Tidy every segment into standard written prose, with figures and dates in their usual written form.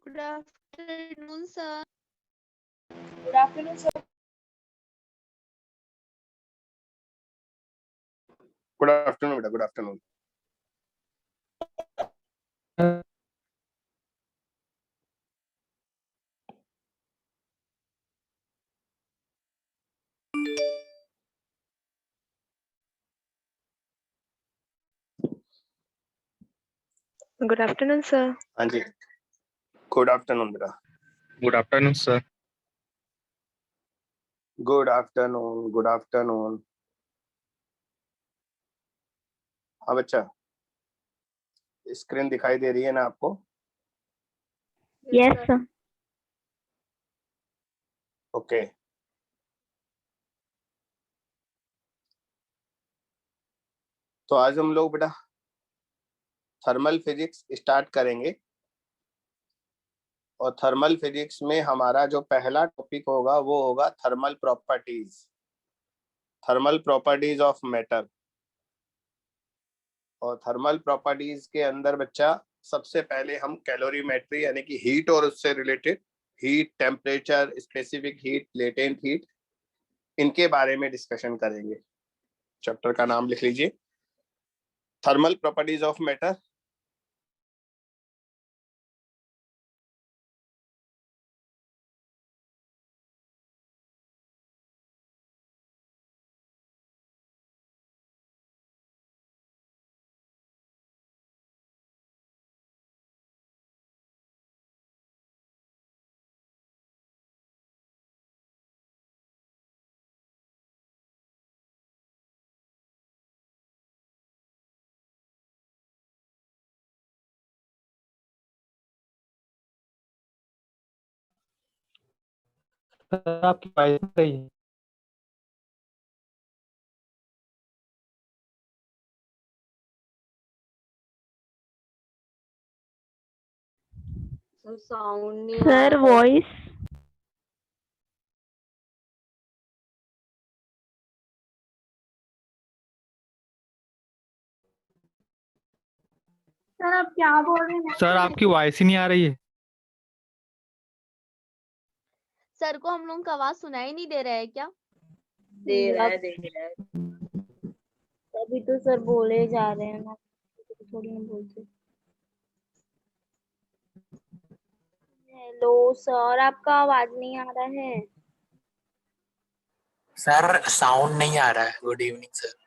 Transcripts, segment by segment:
Good afternoon, sir. Good afternoon, sir. Good afternoon, beta. Good afternoon. Good afternoon, sir. हाँ जी. Good afternoon, beta. Good afternoon, sir. Good afternoon. Good afternoon. हाँ बच्चा, screen दिखाई दे रही है ना आपको? Yes, sir. Okay. तो आज हम लोग बेटा थर्मल फिजिक्स स्टार्ट करेंगे और थर्मल फिजिक्स में हमारा जो पहला टॉपिक होगा वो होगा थर्मल प्रॉपर्टीज ऑफ मैटर. और थर्मल प्रॉपर्टीज के अंदर बच्चा सबसे पहले हम कैलोरीमेट्री यानी कि हीट और उससे related heat, temperature, specific heat, latent heat, इनके बारे में डिस्कशन करेंगे. चैप्टर का नाम लिख लीजिए, थर्मल प्रॉपर्टीज ऑफ मैटर. आपकी वॉइस सही है. Sound नहीं आ रहा. Voice. सर आप क्या बोल रहे हैं? सर आपकी वॉइस ही नहीं आ रही है. सर को हम लोगों का आवाज सुनाई नहीं दे रहा है क्या? दे रहा है. तभी तो सर बोले जा रहे हैं ना, थोड़ी ना बोलते. हेलो सर, आपका आवाज नहीं आ रहा है. सर साउंड नहीं आ रहा है. Good evening sir.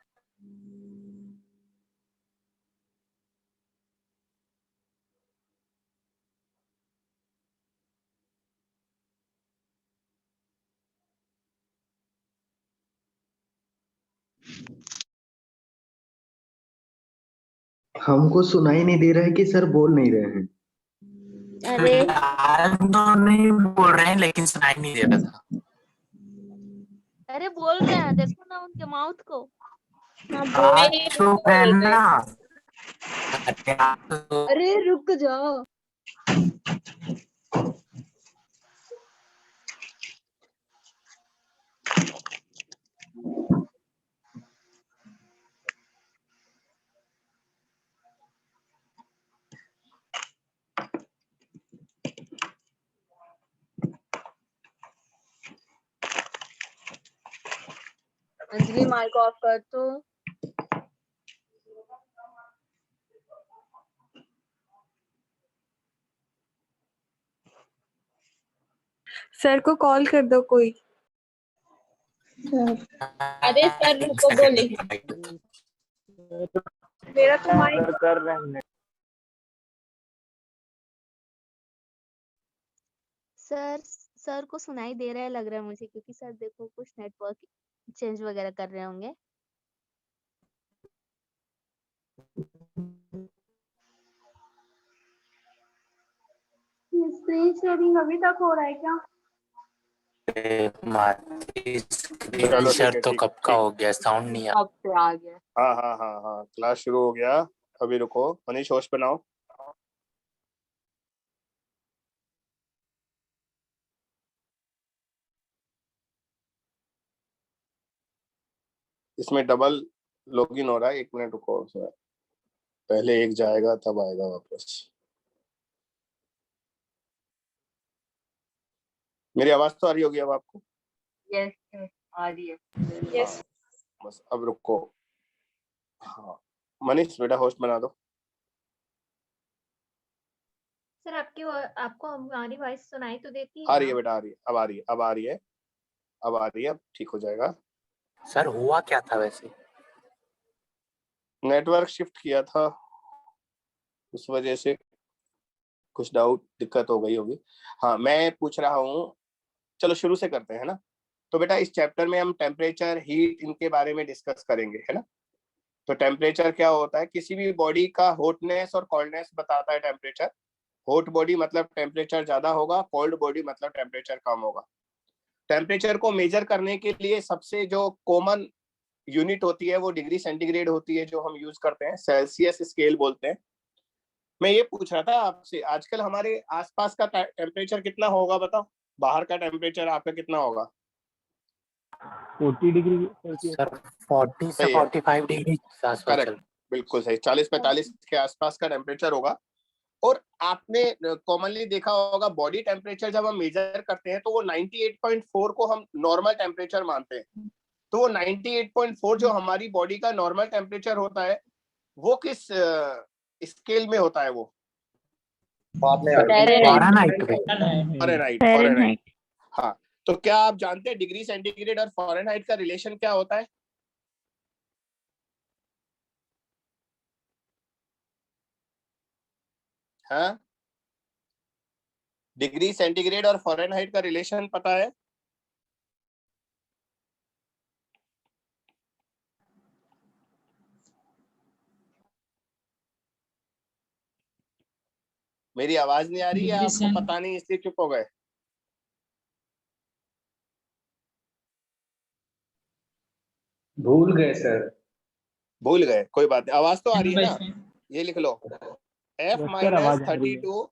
हमको सुनाई नहीं दे रहा है कि सर बोल नहीं रहे हैं. अरे तो नहीं बोल रहे हैं लेकिन सुनाई नहीं दे रहा था. अरे बोल रहे हैं, देखो ना उनके माउथ को. आप चुप है ना. अरे रुक जाओ. अंजलि माइक ऑफ कर तो. सर को कॉल कर दो कोई. अरे सर रुको, बोले मेरा तो माइक कर रहे हैं. सर को सुनाई दे रहा है लग रहा है मुझे, क्योंकि सर देखो कुछ नेटवर्क चेंज वगैरह कर रहे होंगे. स्क्रीन शेयरिंग अभी तक हो रहा है क्या? चलो शेयर ठीक तो है, कब का हो गया, साउंड नहीं आ. अब से आ गया. हाँ हाँ हाँ हाँ, क्लास शुरू हो गया. अभी रुको, मनीष होस्ट बनाओ. इसमें डबल लॉगिन हो रहा है. 1 मिनट रुको सर, पहले एक जाएगा तब आएगा वापस. मेरी आवाज तो आ रही होगी अब आपको? यस आ रही है। यस बस अब रुको। हाँ मनीष बेटा होस्ट बना दो। सर आपको हमारी वॉइस सुनाई तो देती आ है रही है ना? बेटा, आ रही है, अब आ रही है, अब आ रही है, अब आ रही है, अब ठीक हो जाएगा। सर हुआ क्या था वैसे? नेटवर्क शिफ्ट किया था, उस वजह से कुछ डाउट दिक्कत हो गई होगी। हाँ मैं पूछ रहा हूँ, चलो शुरू से करते हैं ना। तो बेटा इस चैप्टर में हम टेम्परेचर, हीट, इनके बारे में डिस्कस करेंगे, है ना। तो टेम्परेचर क्या होता है? किसी भी बॉडी का हॉटनेस और कोल्डनेस बताता है टेम्परेचर। हॉट बॉडी मतलब टेम्परेचर ज्यादा होगा, कोल्ड बॉडी मतलब टेम्परेचर कम होगा। टेम्परेचर को मेजर करने के लिए सबसे जो कॉमन यूनिट होती है वो डिग्री सेंटीग्रेड होती है, जो हम यूज करते हैं, सेल्सियस स्केल बोलते हैं। मैं ये पूछ रहा था आपसे, आजकल हमारे आसपास का टेम्परेचर कितना होगा बताओ? बाहर का टेम्परेचर आपका कितना होगा? 40 डिग्री सेल्सियस। सर 40 से सही है, 45 डिग्री के आसपास करेक्ट, चल। बिल्कुल सही, 40-45 के आसपास का टेम्परेचर होगा। और आपने कॉमनली देखा होगा बॉडी टेम्परेचर जब हम मेजर करते हैं तो वो 98.4 को हम नॉर्मल टेम्परेचर मानते हैं। तो वो 98.4 जो हमारी बॉडी का नॉर्मल टेम्परेचर होता है वो किस स्केल में होता है? वो फ़ारेनहाइट पे। Fahrenheit, Fahrenheit. फ़ारेनहाइट हाँ, तो क्या आप जानते हैं डिग्री सेंटीग्रेड और फ़ारेनहाइट का रिलेशन क्या होता है? हाँ, डिग्री सेंटीग्रेड और फ़ारेनहाइट का रिलेशन पता है? मेरी आवाज नहीं आ रही है आपको? पता नहीं इसलिए चुप हो गए? भूल गए सर। भूल गए, कोई बात नहीं, आवाज तो आ रही है ना। ये लिख लो, F यस सर, माइनस आवाज आ रही है। 32,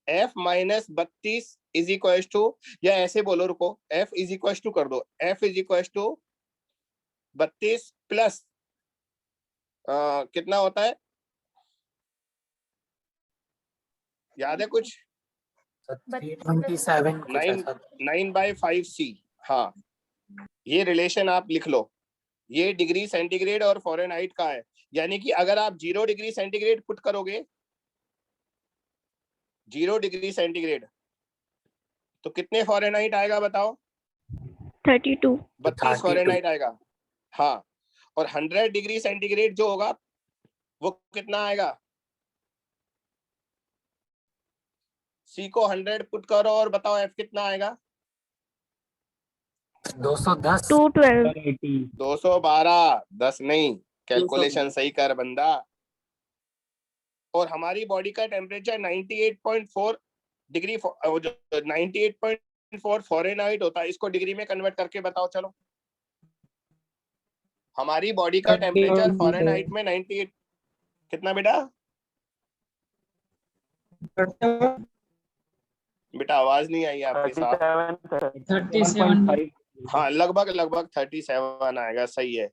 F minus 32 is equal to, या ऐसे बोलो, रुको, F इज इक्वल टू कर दो, F is equal to 32 plus कितना होता है, याद है कुछ? 327 कुछ ऐसा। 9/5C। हाँ, ये रिलेशन आप लिख लो, ये डिग्री सेंटीग्रेड और फ़ारेनहाइट का है। यानी कि अगर आप 0 डिग्री सेंटीग्रेड पुट करोगे, 0 डिग्री सेंटीग्रेड, तो कितने फ़ारेनहाइट आएगा बताओ? 32 32 32। फ़ारेनहाइट आएगा। हाँ, और 100 डिग्री सेंटीग्रेड जो होगा वो कितना आएगा? C को 100 पुट करो और बताओ F कितना आएगा? 210। 212 80। 212, 10 नहीं, कैलकुलेशन सही कर बंदा। और हमारी बॉडी का टेम्परेचर 98.4 डिग्री, 98.4 फ़ारेनहाइट होता है। इसको डिग्री में कन्वर्ट करके बताओ चलो। हमारी बॉडी का टेम्परेचर फ़ारेनहाइट में 98 कितना बेटा? बेटा आवाज नहीं आई आपके साथ। 37 हाँ, लगभग लगभग 37 आएगा, सही है।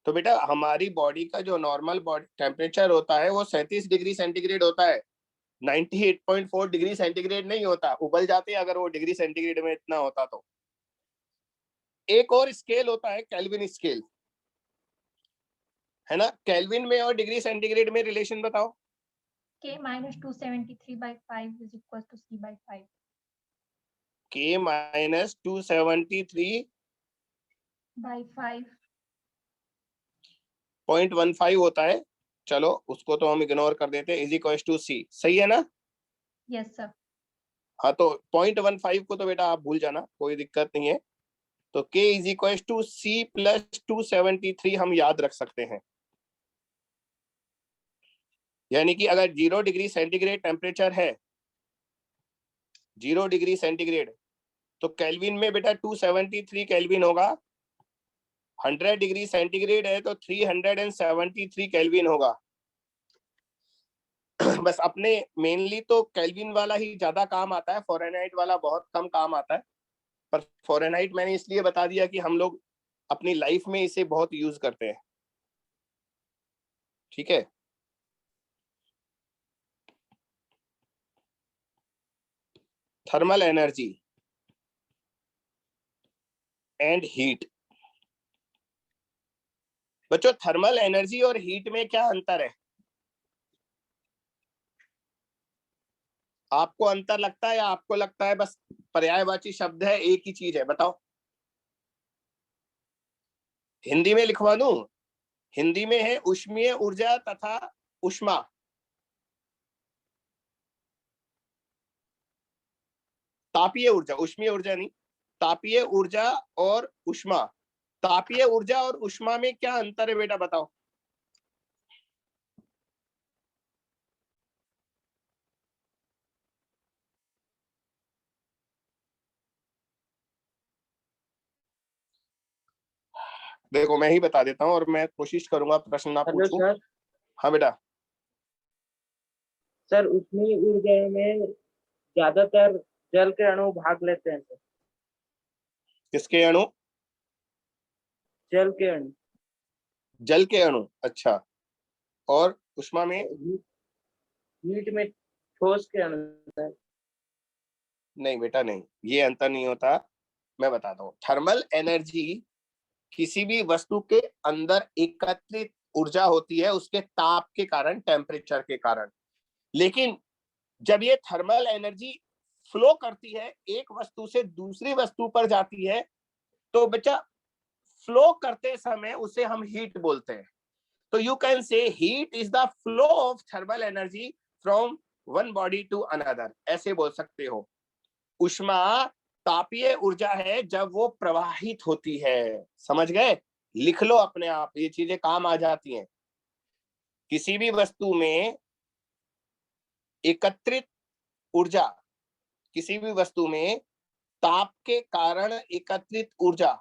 तो बेटा हमारी बॉडी का जो नॉर्मल बॉडी टेम्परेचर होता है वो 37 डिग्री सेंटीग्रेड होता है, 98.4 डिग्री सेंटीग्रेड नहीं होता। उबल जाते अगर वो डिग्री सेंटीग्रेड में इतना होता तो। एक और स्केल होता है केल्विन स्केल, है ना। केल्विन में और डिग्री सेंटीग्रेड में रिलेशन बताओ। K minus 273/5 is equal to C by 5. K minus 273 by 5. 0.15 होता है। चलो उसको तो हम इग्नोर कर देते हैं, इज इक्वल टू C, सही है ना। Yes sir. हाँ, तो 0.15 को तो बेटा आप भूल जाना, कोई दिक्कत नहीं है। तो K is equal to C plus 273 हम याद रख सकते हैं। यानी कि अगर 0 डिग्री सेंटीग्रेड टेम्परेचर है, 0 डिग्री सेंटीग्रेड, तो केल्विन में बेटा 273 केल्विन होगा। 100 डिग्री सेंटीग्रेड है तो 373 केल्विन होगा। बस अपने मेनली तो केल्विन वाला ही ज्यादा काम आता है, फ़ारेनहाइट वाला बहुत कम काम आता है। पर फ़ारेनहाइट मैंने इसलिए बता दिया कि हम लोग अपनी लाइफ में इसे बहुत यूज करते हैं, ठीक है। Thermal energy, and heat. बच्चों थर्मल एनर्जी और हीट में क्या अंतर है? आपको अंतर लगता है या आपको लगता है बस पर्यायवाची शब्द है, एक ही चीज है? बताओ। हिंदी में लिखवा दूं? हिंदी में है ऊष्मीय ऊर्जा तथा ऊष्मा। तापीय ऊर्जा, ऊष्मीय ऊर्जा नहीं, तापीय ऊर्जा और ऊष्मा। तापीय ऊर्जा और ऊष्मा में क्या अंतर है बेटा बताओ? देखो मैं ही बता देता हूँ और मैं कोशिश करूंगा प्रश्न ना हेलो पूछूं। सर। हाँ बेटा। सर ऊष्मीय ऊर्जा में ज्यादातर जल के अणु भाग लेते हैं सर। किसके अणु? जल के अणु। जल के अणु, अच्छा। और ऊष्मा में? हीट में ठोस के अणु सर। नहीं बेटा नहीं, ये अंतर नहीं होता। मैं बताता हूँ। थर्मल एनर्जी किसी भी वस्तु के अंदर एकत्रित ऊर्जा होती है उसके ताप के कारण, टेम्परेचर के कारण। लेकिन जब ये थर्मल एनर्जी फ्लो करती है, एक वस्तु से दूसरी वस्तु पर जाती है, तो बच्चा फ्लो करते समय उसे हम हीट बोलते हैं। तो you can say heat is the flow of thermal energy from one body to another, ऐसे बोल सकते हो। ऊष्मा तापीय ऊर्जा है जब वो प्रवाहित होती है। समझ गए? लिख लो अपने आप, ये चीजें काम आ जाती हैं। किसी भी वस्तु में एकत्रित ऊर्जा, किसी भी वस्तु में ताप के कारण एकत्रित ऊर्जा,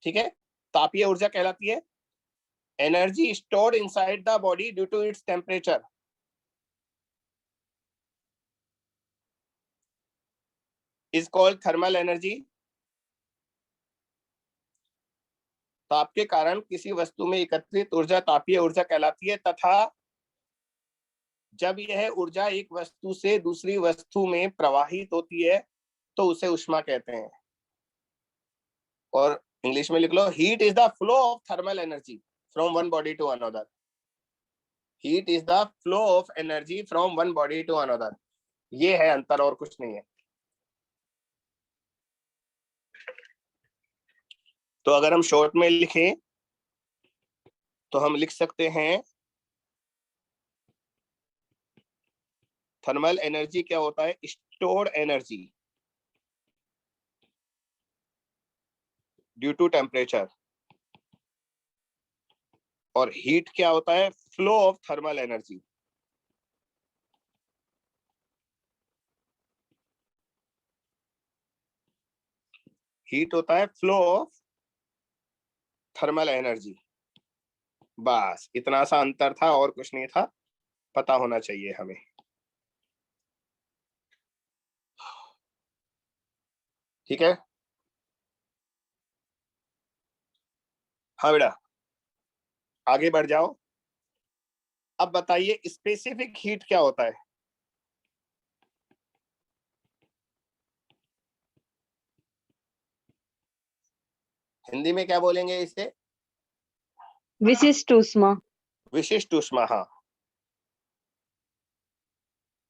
ठीक है, तापीय ऊर्जा कहलाती है। Energy stored inside the body due to its temperature is called thermal energy. ताप के कारण किसी वस्तु में एकत्रित ऊर्जा तापीय ऊर्जा कहलाती है, तथा जब यह ऊर्जा एक वस्तु से दूसरी वस्तु में प्रवाहित होती है तो उसे ऊष्मा कहते हैं। और इंग्लिश में लिख लो, heat is the flow of thermal energy from one body to another. Heat is the flow of energy from one body to another. ये है अंतर और कुछ नहीं है। तो अगर हम शॉर्ट में लिखें तो हम लिख सकते हैं थर्मल एनर्जी क्या होता है? Stored energy due to temperature. और हीट क्या होता है? Flow of thermal energy. Heat होता है फ्लो ऑफ थर्मल एनर्जी। बस इतना सा अंतर था और कुछ नहीं था, पता होना चाहिए हमें। ठीक है? हाँ बेटा, आगे बढ़ जाओ। अब बताइए स्पेसिफिक हीट क्या होता है? हिंदी में क्या बोलेंगे इसे? विशिष्ट ऊष्मा। विशिष्ट ऊष्मा। हाँ,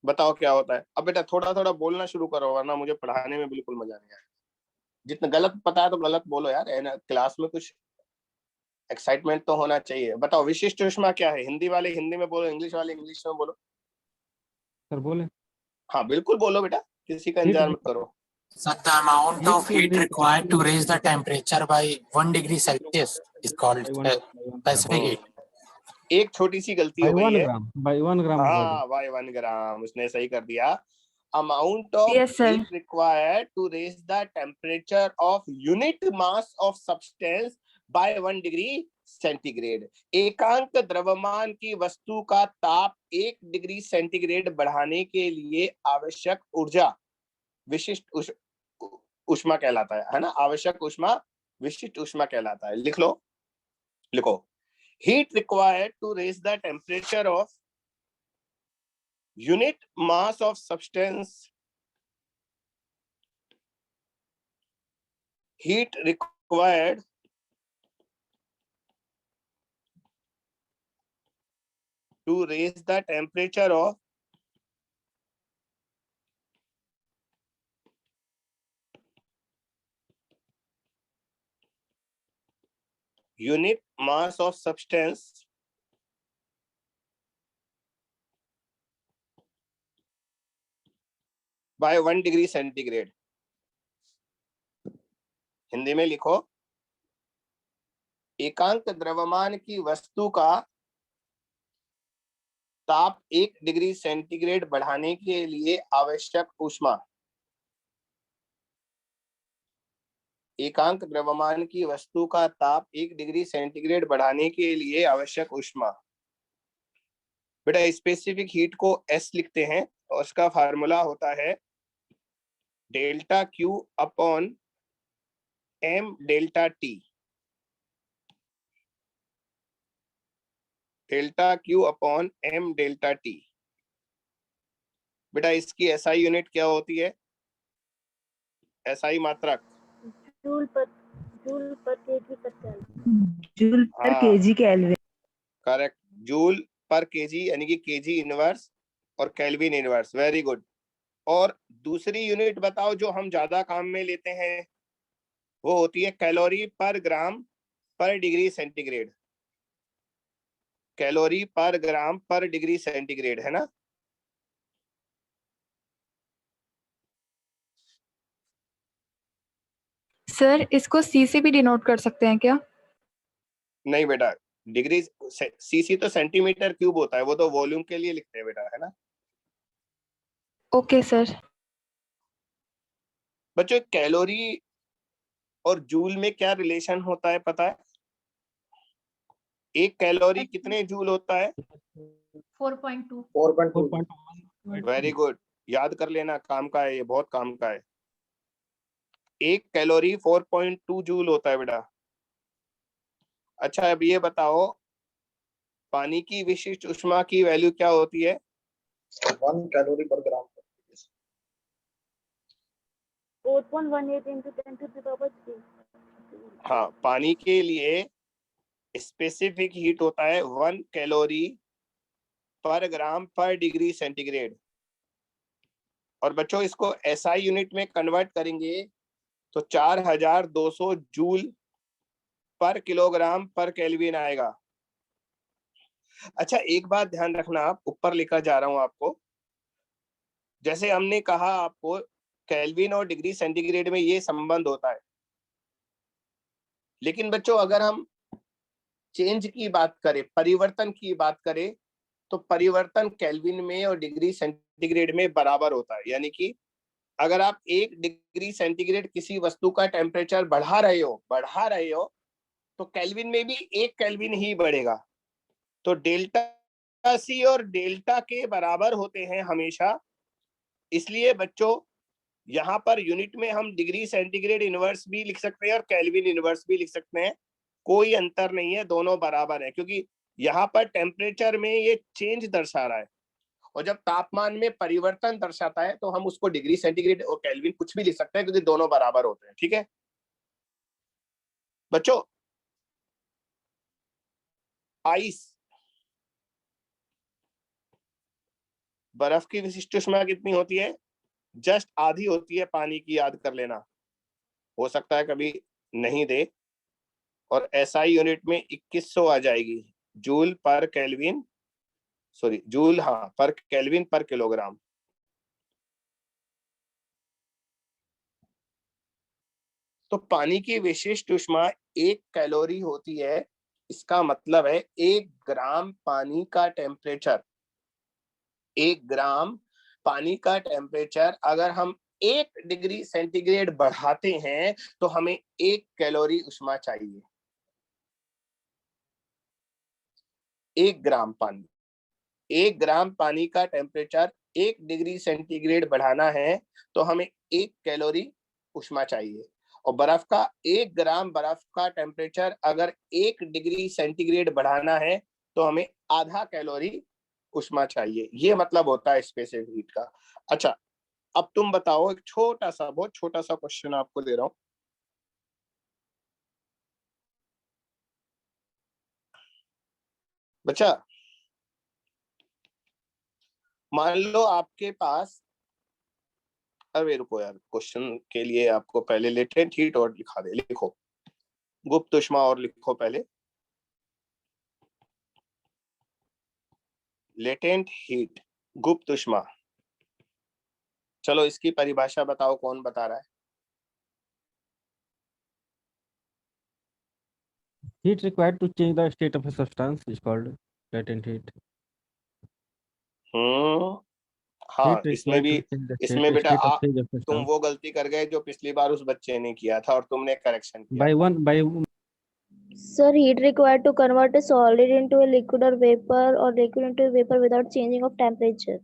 बताओ क्या होता है? अब बेटा थोड़ा थोड़ा बोलना शुरू करो वरना मुझे पढ़ाने में बिल्कुल मजा नहीं आएगा। जितना गलत पता है तो गलत बोलो यार, है ना? क्लास में कुछ एक्साइटमेंट तो होना चाहिए। बताओ विशिष्ट ऊष्मा क्या है? हिंदी वाले हिंदी में बोलो, इंग्लिश वाले इंग्लिश में बोलो। सर बोले। हाँ बिल्कुल बोलो बेटा, किसी का हीट इंतजार मत करो। So the amount of heat Heat required to raise the temperature by 1 degree Celsius is called specific heat. एक छोटी सी गलती बाई हो गई 1 है। Gram, by 1 gram. हाँ बाय 1 ग्राम, उसने सही कर दिया। Amount of Yes, sir. Heat required to raise the temperature of unit mass of substance by 1 degree centigrade. एकांक द्रव्यमान की वस्तु का ताप 1 डिग्री सेंटीग्रेड बढ़ाने के लिए आवश्यक ऊर्जा विशिष्ट ऊष्मा कहलाता है ना? आवश्यक ऊष्मा विशिष्ट ऊष्मा कहलाता है। लिख लो, लिखो। Heat required to raise the temperature of unit mass of substance heat required to raise the temperature of unit mass of substance by 1 degree centigrade. Hindi में लिखो, एकांक द्रव्यमान की वस्तु का ताप 1 डिग्री सेंटीग्रेड बढ़ाने के लिए आवश्यक ऊष्मा। एकांक द्रव्यमान की वस्तु का ताप 1 डिग्री सेंटीग्रेड बढ़ाने के लिए आवश्यक ऊष्मा। बेटा स्पेसिफिक हीट को S लिखते हैं और उसका फार्मूला होता है delta Q upon M delta T। Delta Q upon M delta T। बेटा इसकी SI यूनिट क्या होती है? SI मात्रक जूल पर केजी पर केल्विन। जूल पर केजी केल्विन। करेक्ट, जूल पर केजी यानी कि केजी इनवर्स और केल्विन इनवर्स। Very good. और दूसरी यूनिट बताओ जो हम ज्यादा काम में लेते हैं, वो होती है कैलोरी पर ग्राम पर डिग्री सेंटीग्रेड। कैलोरी पर ग्राम पर डिग्री सेंटीग्रेड, है ना? सर इसको सी से भी डिनोट कर सकते हैं क्या? नहीं बेटा, डिग्री सीसी तो सेंटीमीटर क्यूब होता है, वो तो वॉल्यूम के लिए लिखते हैं बेटा, है ना? Okay sir. बच्चों कैलोरी और जूल में क्या रिलेशन होता है पता है? एक कैलोरी कितने जूल होता है? 4.2। 4.1। वेरी गुड, याद कर लेना, काम का है ये, बहुत काम का है। एक कैलोरी 4.2 जूल होता है बेटा। अच्छा अब ये बताओ, पानी की विशिष्ट ऊष्मा की वैल्यू क्या होती है? 1 कैलोरी पर ग्राम। 4.18 into 10 to the power 3। हाँ, पानी के लिए स्पेसिफिक हीट होता है 1 कैलोरी पर ग्राम पर डिग्री सेंटीग्रेड। और बच्चों इसको SI यूनिट में कन्वर्ट करेंगे तो 4200 जूल पर किलोग्राम पर केल्विन आएगा। अच्छा एक बात ध्यान रखना, आप ऊपर लिखा जा रहा हूं आपको, जैसे हमने कहा आपको केल्विन और डिग्री सेंटीग्रेड में ये संबंध होता है, लेकिन बच्चों अगर हम चेंज की बात करें, परिवर्तन की बात करें, तो परिवर्तन केल्विन में और डिग्री सेंटीग्रेड में बराबर होता है। यानी कि अगर आप 1 डिग्री सेंटीग्रेड किसी वस्तु का टेम्परेचर बढ़ा रहे हो तो केल्विन में भी 1 केल्विन ही बढ़ेगा। तो डेल्टा C और डेल्टा K बराबर होते हैं हमेशा। इसलिए बच्चों यहाँ पर यूनिट में हम डिग्री सेंटीग्रेड इनवर्स भी लिख सकते हैं और केल्विन इनवर्स भी लिख सकते हैं, कोई अंतर नहीं है, दोनों बराबर है, क्योंकि यहाँ पर टेम्परेचर में ये चेंज दर्शा रहा है और जब तापमान में परिवर्तन दर्शाता है तो हम उसको डिग्री सेंटीग्रेड और केल्विन कुछ भी लिख सकते हैं, क्योंकि दोनों बराबर होते हैं। ठीक है बच्चों, आइस, बर्फ की विशिष्ट ऊष्मा कितनी होती है? जस्ट आधी होती है पानी की, याद कर लेना, हो सकता है कभी नहीं दे। और SI यूनिट में 2100 आ जाएगी, जूल पर केल्विन, सॉरी जूल, हाँ, पर केल्विन पर किलोग्राम। तो पानी की विशिष्ट ऊष्मा 1 कैलोरी होती है। इसका मतलब है 1 ग्राम पानी का टेम्परेचर, 1 ग्राम पानी का टेम्परेचर अगर हम 1 डिग्री सेंटीग्रेड बढ़ाते हैं तो हमें 1 कैलोरी ऊष्मा चाहिए। 1 ग्राम पानी, 1 ग्राम पानी का टेम्परेचर 1 डिग्री सेंटीग्रेड बढ़ाना है तो हमें 1 कैलोरी ऊष्मा चाहिए। और बर्फ का 1 ग्राम बर्फ का टेम्परेचर अगर 1 डिग्री सेंटीग्रेड बढ़ाना है तो हमें आधा कैलोरी ऊष्मा चाहिए। ये मतलब होता है स्पेसिफिक हीट का। अच्छा अब तुम बताओ, एक छोटा सा, बहुत छोटा सा क्वेश्चन आपको दे रहा हूं। बच्चा मान लो आपके पास, अरे रुको यार, क्वेश्चन के लिए आपको पहले लेटेंट हीट और लिखा दे, लिखो गुप्त ऊष्मा और लिखो पहले लेटेंट हीट, गुप्त ऊष्मा। चलो इसकी परिभाषा बताओ, कौन बता रहा है? Heat required to change the state of a substance is called latent heat. हाँ, Heat इसमें required भी, to change the इसमें बेटा state of phase of तुम substance वो गलती कर गए जो पिछली बार उस बच्चे ने किया था और तुमने करेक्शन किया by था। one by Sir, heat required to convert a solid into a liquid or vapor or liquid into a vapor without changing of temperature.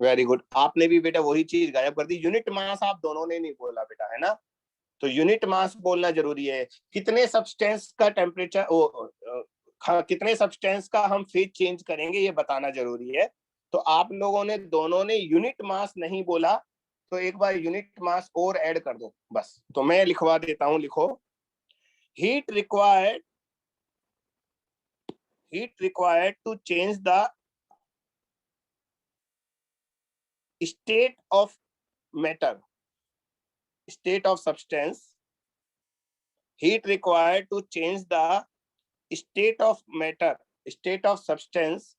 Very good, आपने भी बेटा वही चीज गायब कर दी। यूनिट मास आप दोनों ने नहीं बोला बेटा, है ना? तो यूनिट मास बोलना जरूरी है। कितने सब्सटेंस का टेम्परेचर, कितने सब्सटेंस का हम फेज चेंज करेंगे ये बताना जरूरी है। तो आप लोगों ने दोनों ने यूनिट मास नहीं बोला, तो एक बार यूनिट मास और ऐड कर दो बस। तो मैं लिखवा देता हूं, लिखो heat required to change the state of matter, state of substance, heat required to change the state of matter, state of substance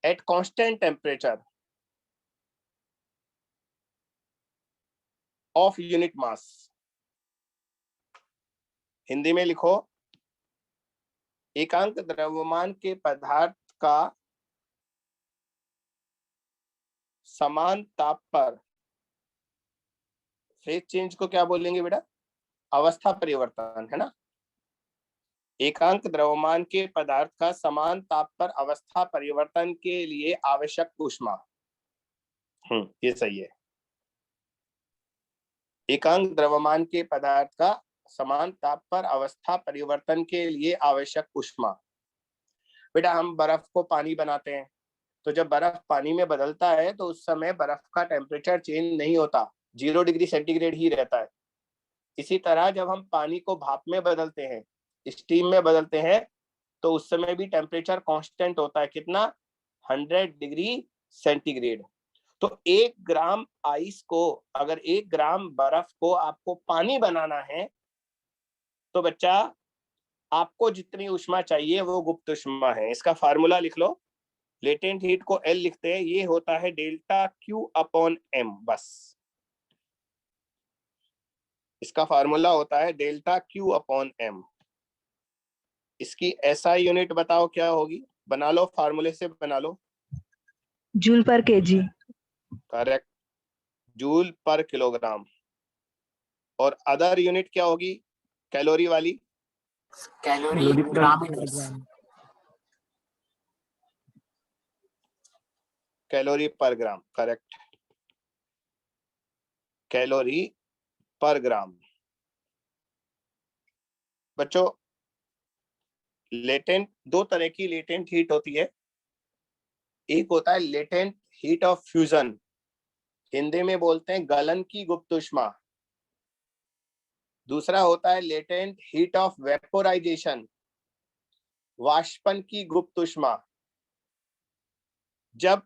at constant temperature of unit mass। Hindi में लिखो एकांक द्रव्यमान के पदार्थ का समान ताप पर, फेज चेंज को क्या बोलेंगे बेटा? अवस्था परिवर्तन, है ना? एकांक द्रव्यमान के पदार्थ का समान ताप पर अवस्था परिवर्तन के लिए आवश्यक ऊष्मा। ये सही है। एकांक द्रव्यमान के पदार्थ का समान ताप पर अवस्था परिवर्तन के लिए आवश्यक ऊष्मा। बेटा हम बर्फ को पानी बनाते हैं, तो जब बर्फ पानी में बदलता है तो उस समय बर्फ का टेम्परेचर चेंज नहीं होता, 0 डिग्री सेंटीग्रेड ही रहता है। इसी तरह जब हम पानी को भाप में बदलते हैं, स्टीम में बदलते हैं, तो उस समय भी टेम्परेचर कांस्टेंट होता है। कितना? 100 डिग्री सेंटीग्रेड। तो 1 ग्राम आइस को, अगर 1 ग्राम बर्फ को आपको पानी बनाना है, तो बच्चा आपको जितनी ऊष्मा चाहिए वो गुप्त ऊष्मा है। इसका फार्मूला लिख लो। लेटेंट हीट को L लिखते हैं, ये होता है डेल्टा Q अपॉन M। बस इसका फार्मूला होता है डेल्टा Q अपॉन M। इसकी SI यूनिट बताओ क्या होगी? बना लो, फार्मूले से बना लो। जूल पर केजी। करेक्ट, जूल पर किलोग्राम। और अदर यूनिट क्या होगी कैलोरी वाली? कैलोरी ग्राम इनवर्स। कैलोरी पर ग्राम, करेक्ट, कैलोरी पर ग्राम। बच्चों लेटेंट, 2 तरह की लेटेंट हीट होती है। एक होता है latent heat of fusion, Hindi में बोलते हैं गलन की गुप्त ऊष्मा। दूसरा होता है लेटेंट हीट ऑफ वेपोराइजेशन, वाष्पन की गुप्त ऊष्मा। जब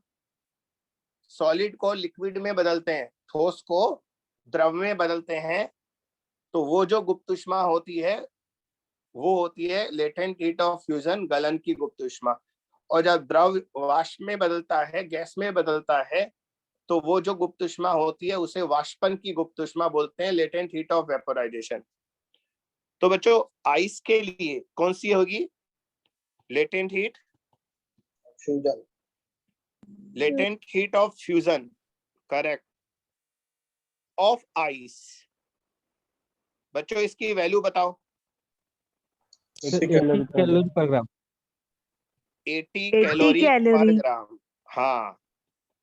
सॉलिड को लिक्विड में बदलते हैं, ठोस को द्रव में बदलते हैं, तो वो जो गुप्त ऊष्मा होती है वो होती है लेटेंट हीट ऑफ फ्यूजन, गलन की गुप्त ऊष्मा। और जब द्रव वाष्प में बदलता है, गैस में बदलता है, तो वो जो गुप्त ऊष्मा होती है उसे वाष्पन की गुप्त ऊष्मा बोलते हैं, लेटेंट हीट ऑफ वेपोराइजेशन। तो बच्चों आइस के लिए कौन सी होगी latent heat? Fusion. Latent heat of fusion, correct, of ice. बच्चों इसकी वैल्यू बताओ। 80 कैलोरी पर ग्राम। 80 80 कैलोरी पर कैलोरी। ग्राम। हाँ,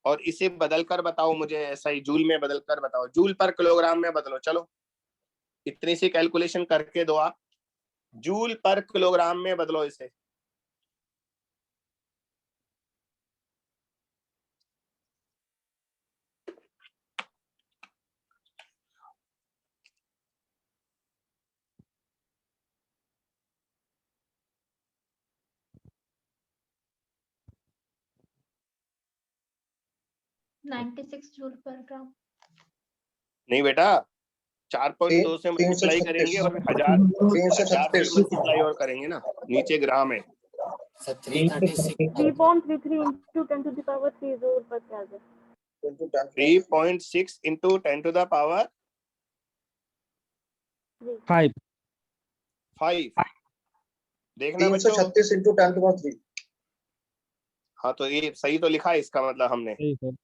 और इसे बदल कर बताओ मुझे, ऐसा ही जूल में बदल कर बताओ, जूल पर किलोग्राम में बदलो। चलो इतनी सी कैलकुलेशन करके दो आप, जूल पर किलोग्राम में बदलो इसे। 96 जूल पर ग्राम। नहीं बेटा, 4.2 से मल्टीप्लाई 336 करेंगे और 1000 से 336 मल्टीप्लाई और करेंगे ना, नीचे ग्राम है। Sir 336 3.33 into 10 to the power 3 joule per Kelvin. 3.6 into 10 to the power 5. 5। देखना बच्चों, 336 into 10 to the power 3। हाँ तो ये सही तो लिखा है, इसका मतलब हमने, सही सर,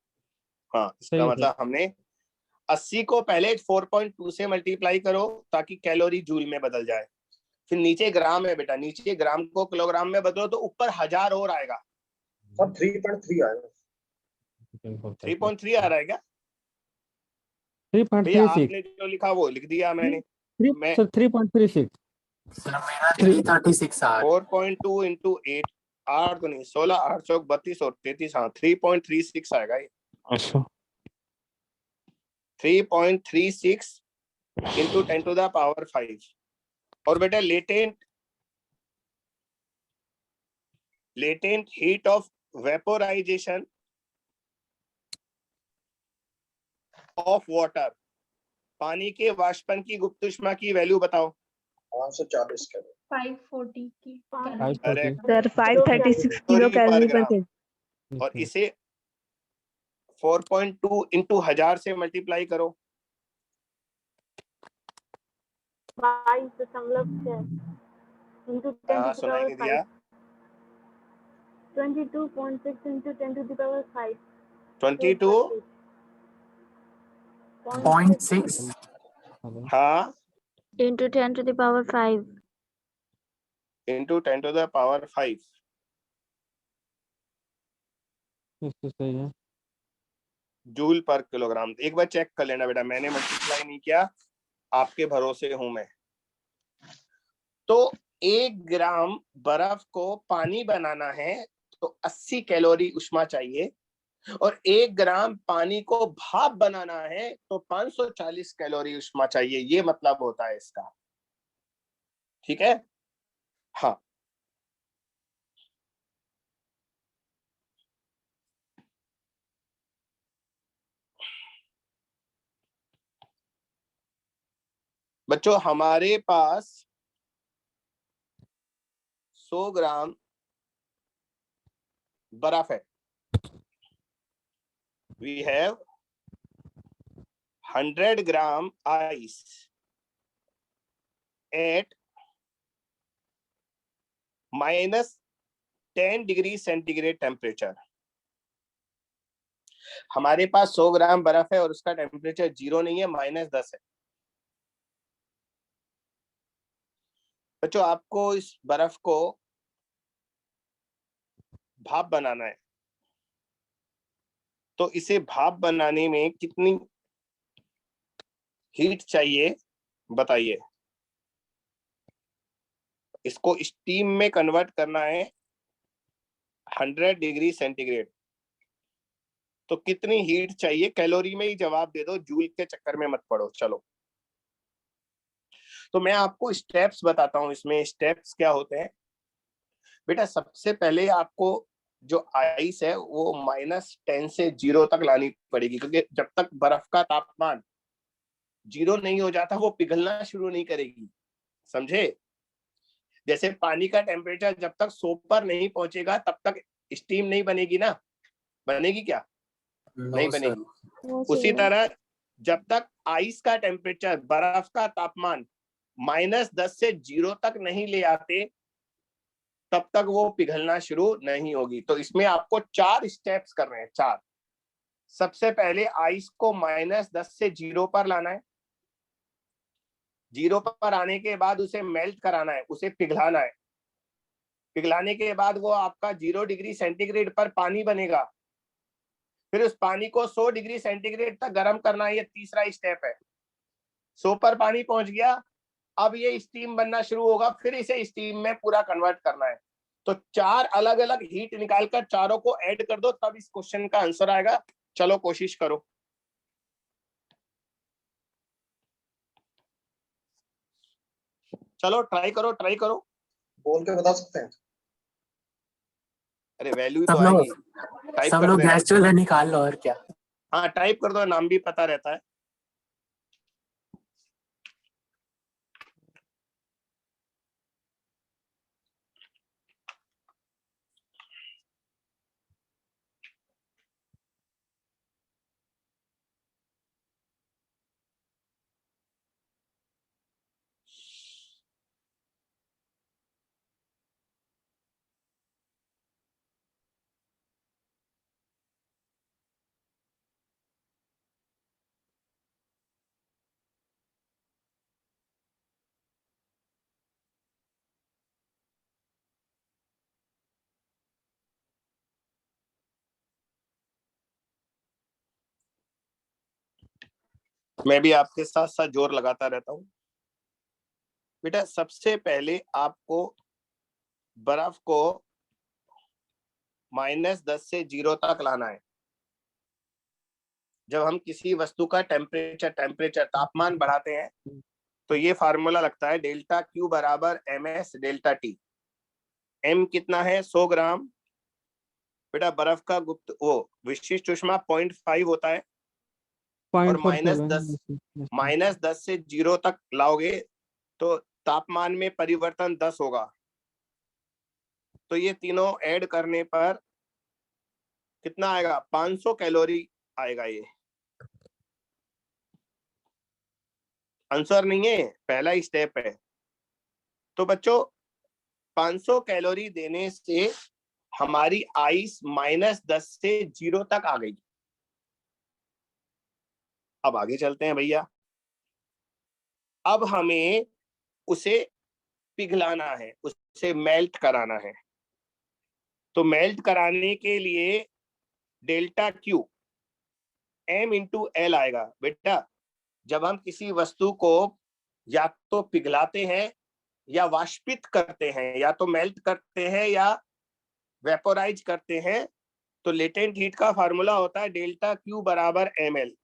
हाँ इसका सही मतलब हमने 80 को पहले 4.2 से मल्टीप्लाई करो ताकि कैलोरी जूल में बदल जाए, फिर नीचे ग्राम है बेटा, नीचे ग्राम को किलोग्राम में बदलो तो ऊपर 1000 और आएगा। सर 3.3 आएगा। 3.3 आ रहा है क्या? 3.36 भैया आपने जो लिखा वो लिख दिया मैंने। मैं सर 3.36 सर मेरा 336 आ रहा है। 4.2 into 8, 8 तो नहीं, 16, 8 चौक 32 और 33, हाँ 3.36 आएगा ये। अच्छा 3.36 into 10 to the power 5। और बेटा latent heat of vaporisation of water, पानी के वाष्पन की गुप्त ऊष्मा की वैल्यू बताओ। 540 के। 540 की कैलोरी। 540 करेक्ट, Sir, 536 कैलोरी पर kilocalorie per ग्राम। kg. और इसे 4.2 into 1000 से मल्टीप्लाई करो। 22.6 into 10 to हाँ the सुनाई power नहीं दिया। 5. 22.6 into 10 to the power 5. 22 0.6 हाँ into 10 to the power 5. into 10 to the power 5। इससे सही है। जूल पर किलोग्राम। एक बार चेक कर लेना बेटा, मैंने मल्टीप्लाई नहीं किया, आपके भरोसे हूं मैं। तो 1 ग्राम बर्फ को पानी बनाना है तो 80 कैलोरी ऊष्मा चाहिए, और 1 ग्राम पानी को भाप बनाना है तो 540 कैलोरी ऊष्मा चाहिए, ये मतलब होता है इसका। ठीक है, हाँ बच्चों, हमारे पास 100 ग्राम बर्फ है। We have 100 gram ice at -10 degree centigrade temperature. हमारे पास 100 ग्राम बर्फ है और उसका टेम्परेचर 0 नहीं है, -10 है। बच्चों आपको इस बर्फ को भाप बनाना है, तो इसे भाप बनाने में कितनी हीट चाहिए बताइए। इसको स्टीम में कन्वर्ट करना है 100 डिग्री सेंटीग्रेड, तो कितनी हीट चाहिए? कैलोरी में ही जवाब दे दो, जूल के चक्कर में मत पड़ो। चलो तो मैं आपको स्टेप्स बताता हूं, इसमें स्टेप्स क्या होते हैं बेटा। सबसे पहले आपको जो आइस है वो -10 से 0 तक लानी पड़ेगी, क्योंकि जब तक बर्फ का तापमान 0 नहीं हो जाता वो पिघलना शुरू नहीं करेगी, समझे? जैसे पानी का टेम्परेचर जब तक 100 पर नहीं पहुंचेगा तब तक स्टीम नहीं बनेगी ना, बनेगी क्या? नहीं बनेगी। उसी तरह जब तक आइस का टेम्परेचर, बर्फ का तापमान -10 से 0 तक नहीं ले आते तब तक वो पिघलना शुरू नहीं होगी। तो इसमें आपको 4 स्टेप्स कर रहे हैं, 4। सबसे पहले आइस को -10 से 0 पर लाना है। 0 पर आने के बाद उसे मेल्ट कराना है, उसे पिघलाना है। पिघलाने के बाद वो आपका 0 डिग्री सेंटीग्रेड पर पानी बनेगा। फिर उस पानी को 100 डिग्री सेंटीग्रेड तक गर्म करना है, ये तीसरा स्टेप है। 100 पर पानी पहुंच गया, अब ये स्टीम बनना शुरू होगा, फिर इसे स्टीम में पूरा कन्वर्ट करना है। तो 4 अलग अलग हीट निकालकर चारों को ऐड कर दो, तब इस क्वेश्चन का आंसर आएगा। चलो कोशिश करो। चलो ट्राई करो, ट्राई करो। बोल के बता सकते हैं? अरे वैल्यू सब तो लोग आएगी, टाइप सब कर लोग देना। गैस चूल्हा निकाल लो और क्या। हाँ टाइप कर दो, नाम भी पता रहता है। मैं भी आपके साथ साथ जोर लगाता रहता हूँ। बेटा सबसे पहले आपको बर्फ को -10 से 0 तक लाना है। जब हम किसी वस्तु का टेम्परेचर तापमान बढ़ाते हैं तो ये फार्मूला लगता है डेल्टा क्यू बराबर ms डेल्टा टी। m कितना है? 100 ग्राम। बेटा बर्फ का गुप्त वो विशिष्ट ऊष्मा 0.5 होता है, और -10 से 0 तक लाओगे तो तापमान में परिवर्तन 10 होगा। तो ये तीनों ऐड करने पर कितना आएगा? 500 कैलोरी आएगा। ये आंसर नहीं है, पहला ही स्टेप है। तो बच्चों 500 कैलोरी देने से हमारी आइस -10 से 0 तक आ गई। अब आगे चलते हैं भैया। अब हमें उसे पिघलाना है, उसे मेल्ट कराना है। तो मेल्ट कराने के लिए delta Q m into L आएगा। बेटा जब हम किसी वस्तु को या तो पिघलाते हैं या वाष्पित करते हैं, या तो मेल्ट करते हैं या वेपोराइज करते हैं, तो लेटेंट हीट का फार्मूला होता है डेल्टा क्यू बराबर ml।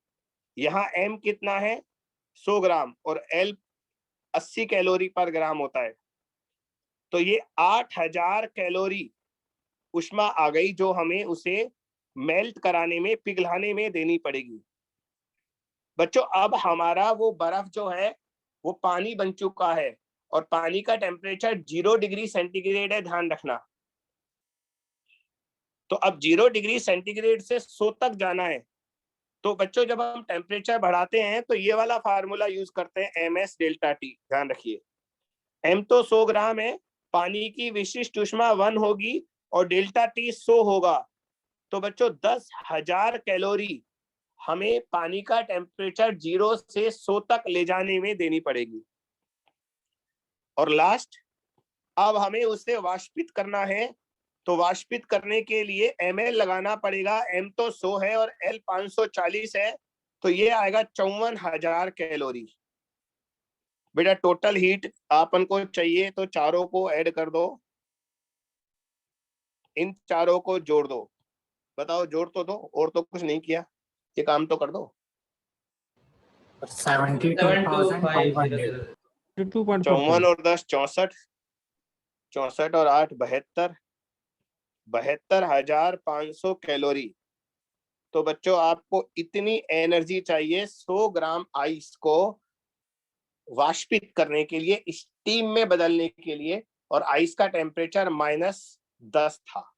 यहाँ m कितना है? 100 ग्राम, और l 80 कैलोरी पर ग्राम होता है। तो ये 8000 कैलोरी ऊष्मा आ गई, जो हमें उसे मेल्ट कराने में, पिघलाने में देनी पड़ेगी। बच्चों अब हमारा वो बर्फ जो है वो पानी बन चुका है, और पानी का टेम्परेचर 0 डिग्री सेंटीग्रेड है, ध्यान रखना। तो अब 0 डिग्री सेंटीग्रेड से 100 तक जाना है। तो बच्चों जब हम टेम्परेचर बढ़ाते हैं तो ये वाला फार्मूला यूज करते हैं ms डेल्टा टी। ध्यान रखिए, m तो 100 ग्राम है, पानी की विशिष्ट ऊष्मा 1 होगी और डेल्टा टी 100 होगा। तो बच्चों 10,000 कैलोरी हमें पानी का टेम्परेचर 0 से 100 तक ले जाने में देनी पड़ेगी। और लास्ट, अब हमें उसे वाष्पित करना है। तो वाष्पित करने के लिए ml लगाना पड़ेगा। m तो 100 है और l 540 है, तो ये आएगा 54,000 कैलोरी। बेटा टोटल हीट आपन को चाहिए तो चारों को ऐड कर दो, इन चारों को जोड़ दो। बताओ जोड़ तो दो, और तो कुछ नहीं किया, ये काम तो कर दो। 72,500। 54 और 10 64, 64 और 8 72, 72,500 कैलोरी। तो बच्चों आपको इतनी एनर्जी चाहिए 100 ग्राम आइस को वाष्पित करने के लिए, स्टीम में बदलने के लिए, और आइस का टेम्परेचर -10 था।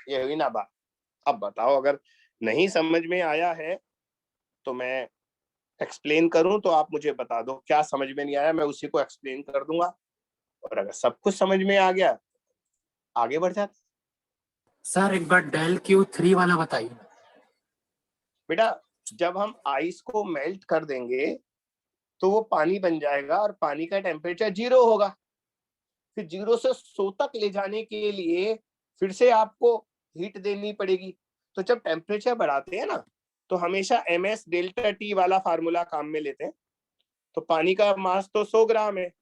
ये हुई ना बात। अब बताओ अगर नहीं समझ में आया है तो मैं एक्सप्लेन करूं तो आप मुझे बता दो, क्या समझ में नहीं आया मैं उसी को एक्सप्लेन कर दूंगा, और अगर सब कुछ समझ में आ गया आगे बढ़ जाते। सर एक बार डेल क्यू 3 वाला बताइए। बेटा जब हम आइस को मेल्ट कर देंगे तो वो पानी बन जाएगा, और पानी का टेम्परेचर 0 होगा। फिर 0 से 100 तक ले जाने के लिए फिर से आपको हीट देनी पड़ेगी। तो जब टेम्परेचर बढ़ाते हैं ना, तो हमेशा ms डेल्टा टी वाला फार्मूला काम में लेते हैं। तो पानी का मास तो 100 ग्राम है,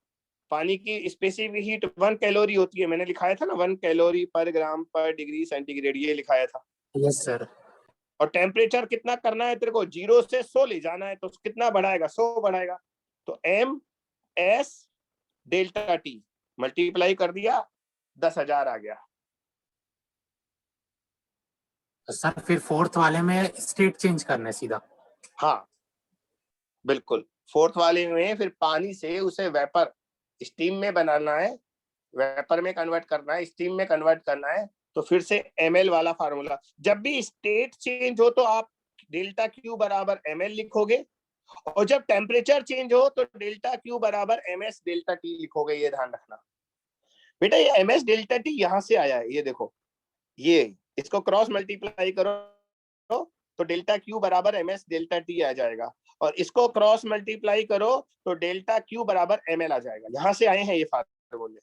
पानी की स्पेसिफिक हीट 1 कैलोरी होती है। मैंने लिखाया था ना 1 कैलोरी पर ग्राम पर डिग्री सेंटीग्रेड, ये लिखाया था। Yes sir. और टेम्परेचर कितना करना है तेरे को? 0 से 100 ले जाना है, तो कितना बढ़ाएगा? 100 बढ़ाएगा। तो ms डेल्टा टी मल्टीप्लाई कर दिया, 10,000 आ गया। सर फिर फोर्थ वाले में स्टेट चेंज करना है सीधा। हाँ बिल्कुल, फोर्थ वाले में फिर पानी से उसे वेपर स्टीम में बनाना है, वेपर में कन्वर्ट करना है, स्टीम में कन्वर्ट करना है। तो फिर से ml वाला फार्मूला, जब भी स्टेट चेंज हो तो आप डेल्टा क्यू बराबर ml लिखोगे, और जब टेम्परेचर चेंज हो तो डेल्टा क्यू बराबर ms डेल्टा टी लिखोगे। ये ध्यान रखना बेटा, ये ms डेल्टा टी यहाँ से आया है, ये देखो, ये इसको क्रॉस मल्टीप्लाई करो तो डेल्टा क्यू बराबर ms डेल्टा टी आ जाएगा, और इसको क्रॉस मल्टीप्लाई करो तो डेल्टा क्यू बराबर ml आ जाएगा। यहाँ से आए हैं ये फार्मूले।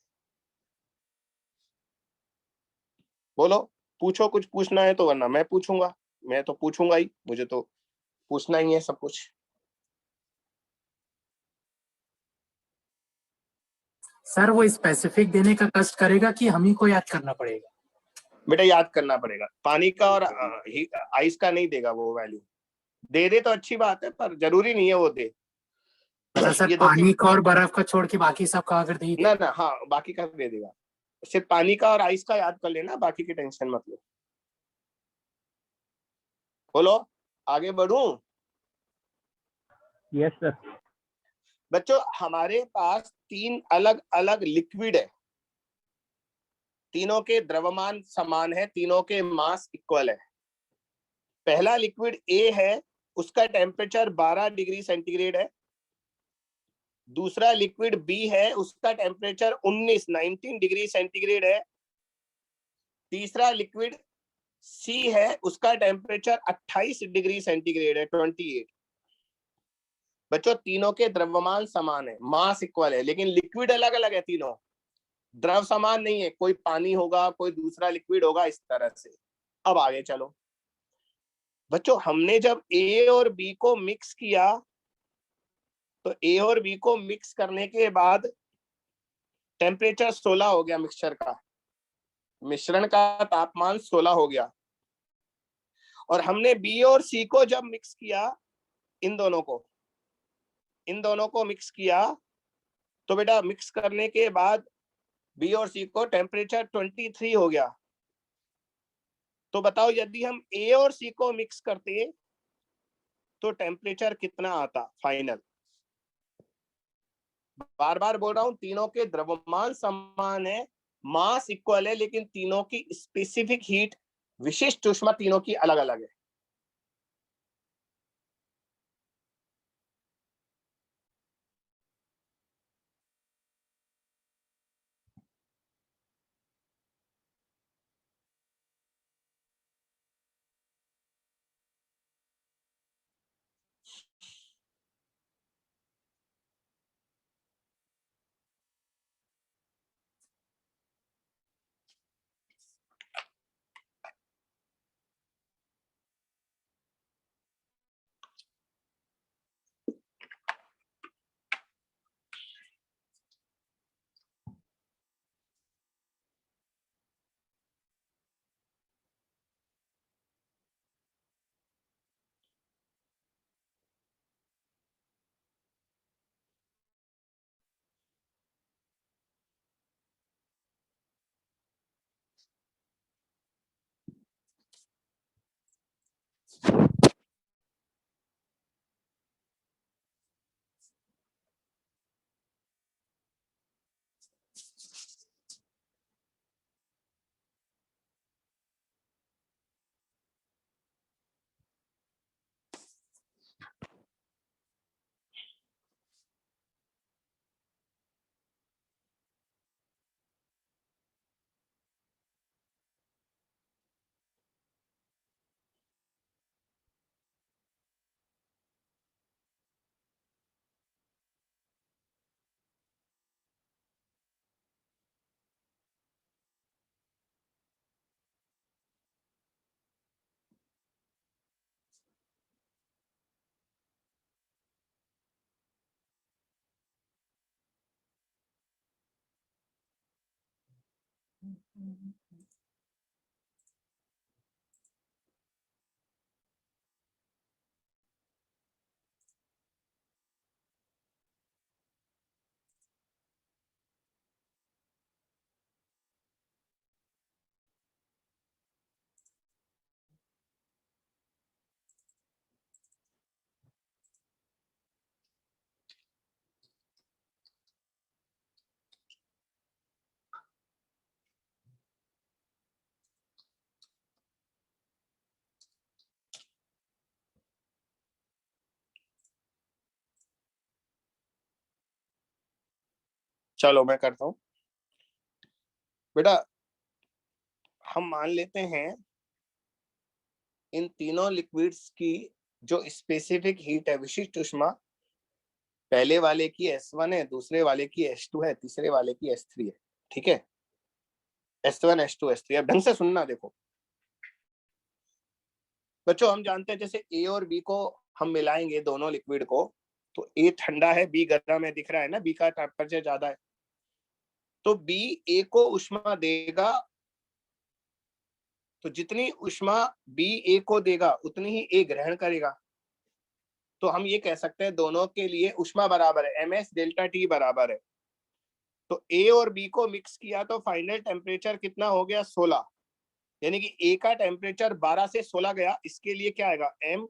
बोलो, पूछो, कुछ पूछना है तो, वरना मैं पूछूंगा। मैं तो पूछूंगा ही, मुझे तो पूछना ही है सब कुछ। सर वो स्पेसिफिक देने का कष्ट करेगा कि हम ही को याद करना पड़ेगा? बेटा याद करना पड़ेगा, पानी का और आइस का नहीं देगा वो वैल्यू। दे दे तो अच्छी बात है, पर जरूरी नहीं है वो दे। अच्छा सर, ये पानी का और बर्फ का छोड़ के बाकी सब का अगर दे ना ना, हाँ बाकी का दे देगा, सिर्फ पानी का और आइस का याद कर लेना, बाकी की टेंशन मत लो। बोलो, आगे बढ़ूं? Yes sir. बच्चों हमारे पास तीन अलग अलग लिक्विड है, तीनों के द्रव्यमान समान है, तीनों के मास इक्वल है। पहला लिक्विड ए है, उसका टेम्परेचर 12 डिग्री सेंटीग्रेड है। दूसरा लिक्विड बी है, उसका टेम्परेचर 19 डिग्री सेंटीग्रेड है। तीसरा लिक्विड सी है, उसका टेम्परेचर 28 डिग्री सेंटीग्रेड है, 28। बच्चों तीनों के द्रव्यमान समान है, मास इक्वल है, लेकिन लिक्विड अलग अलग है तीनों, द्रव समान नहीं है, कोई पानी होगा, कोई दूसरा लिक्विड होगा, इस तरह से। अब आगे चलो बच्चों, हमने जब ए और बी को मिक्स किया तो ए और बी को मिक्स करने के बाद टेम्परेचर 16 हो गया मिक्सचर का, मिश्रण का तापमान 16 हो गया। और हमने बी और सी को जब मिक्स किया, इन दोनों को मिक्स किया, तो बेटा मिक्स करने के बाद बी और सी को टेम्परेचर 23 हो गया। तो बताओ यदि हम ए और सी को मिक्स करते तो टेम्परेचर कितना आता फाइनल? बार बार बोल रहा हूं, तीनों के द्रव्यमान समान है, मास इक्वल है, लेकिन तीनों की स्पेसिफिक हीट, विशिष्ट ऊष्मा तीनों की अलग अलग है। चलो मैं करता हूँ बेटा। हम मान लेते हैं इन तीनों लिक्विड्स की जो स्पेसिफिक हीट है, विशिष्ट ऊष्मा, पहले वाले की S1 है, दूसरे वाले की H2 है, तीसरे वाले की S3 है। ठीक है, S1 H2 S3। अब ढंग से सुनना, देखो बच्चों, हम जानते हैं जैसे A और B को हम मिलाएंगे दोनों लिक्विड को, तो A ठंडा है, B गर्म है, दिख रहा है ना, B का टेम्परेचर ज्यादा है, तो B A को ऊष्मा देगा, तो जितनी ऊष्मा B A को देगा उतनी ही A ग्रहण करेगा। तो हम ये कह सकते हैं दोनों के लिए ऊष्मा बराबर है, ms डेल्टा T बराबर है। तो A और B को मिक्स किया तो फाइनल टेम्परेचर कितना हो गया, 16, यानी कि A का टेम्परेचर 12 से 16 गया। इसके लिए क्या आएगा, m,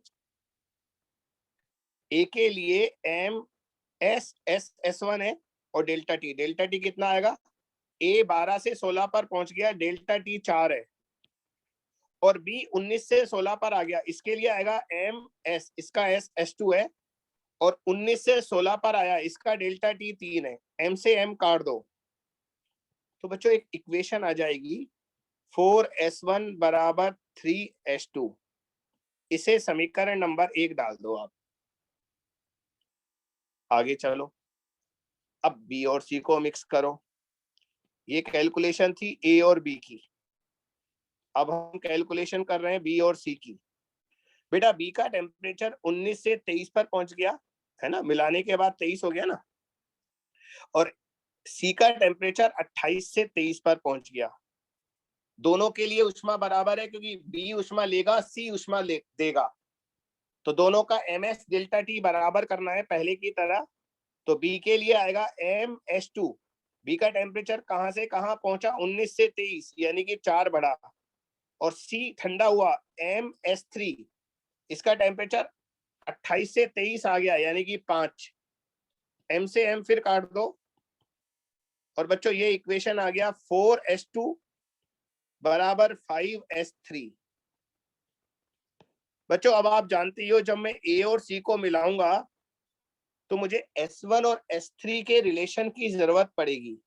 A के लिए m s S1 है और डेल्टा T कितना आएगा, A 12 से 16 पर पहुंच गया, डेल्टा T 4 है, और B 19 से 16 पर आ गया, इसके लिए आएगा ms, इसका s S2 है, और 19 से 16 पर आया, इसका डेल्टा T 3 है, m से m काट दो, तो बच्चों एक इक्वेशन आ जाएगी 4s1 बराबर 3s2। इसे समीकरण नंबर 1 डाल दो आप। आगे चलो, अब B और C को मिक्स करो। ये कैलकुलेशन थी A और B की, अब हम कैलकुलेशन कर रहे हैं B और C की। बेटा B का टेम्परेचर 19 से 23 पर पहुंच गया है ना, मिलाने के बाद 23 हो गया ना, और C का टेम्परेचर 28 से 23 पर पहुंच गया। दोनों के लिए ऊष्मा बराबर है, क्योंकि B ऊष्मा लेगा, C ऊष्मा देगा, तो दोनों का ms डेल्टा T बराबर करना है पहले की तरह। तो B के लिए आएगा mS2, B का टेम्परेचर कहां से कहां पहुंचा, 19 से 23, यानी कि 4 बढ़ा, और C ठंडा हुआ, mS3, इसका टेम्परेचर 28 से 23 आ गया, यानी कि 5, m से m फिर काट दो, और बच्चों ये इक्वेशन आ गया 4s2 बराबर 5s3। बच्चों अब आप जानती हो जब मैं A और C को मिलाऊंगा तो मुझे S1 और S3 के रिलेशन की जरूरत पड़ेगी,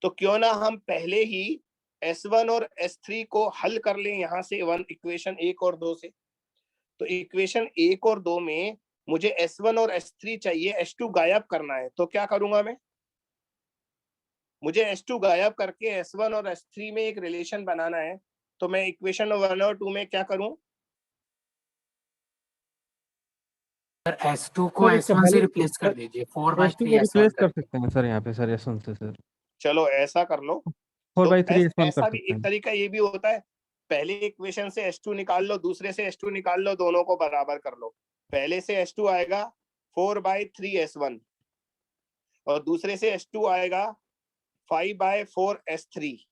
तो क्यों ना हम पहले ही S1 और S3 को हल कर लें यहां से, इक्वेशन 1 और 2 से। तो इक्वेशन 1 और 2 में मुझे S1 और S3 चाहिए, S2 गायब करना है, तो क्या करूंगा मैं, मुझे S2 गायब करके S1 और S3 में एक रिलेशन बनाना है, तो मैं इक्वेशन 1 और 2 में क्या करूं, सर S2 को सर इसका S1 से वैल्यू रिप्लेस कर सर दीजिए, 4/3 S2 को S1 रिप्लेस कर करके। सकते हैं सर यहाँ पे सर S1 से सर चलो ऐसा कर लो। 4/3 S1 कर ऐसा भी सकते एक हैं। तरीका ये भी होता है, पहले इक्वेशन से S2 निकाल लो, दूसरे से S2 निकाल लो, दोनों को बराबर कर लो। पहले से S2 आएगा 4/3 S1, और दूसरे से S2 आएगा 5/4 S3,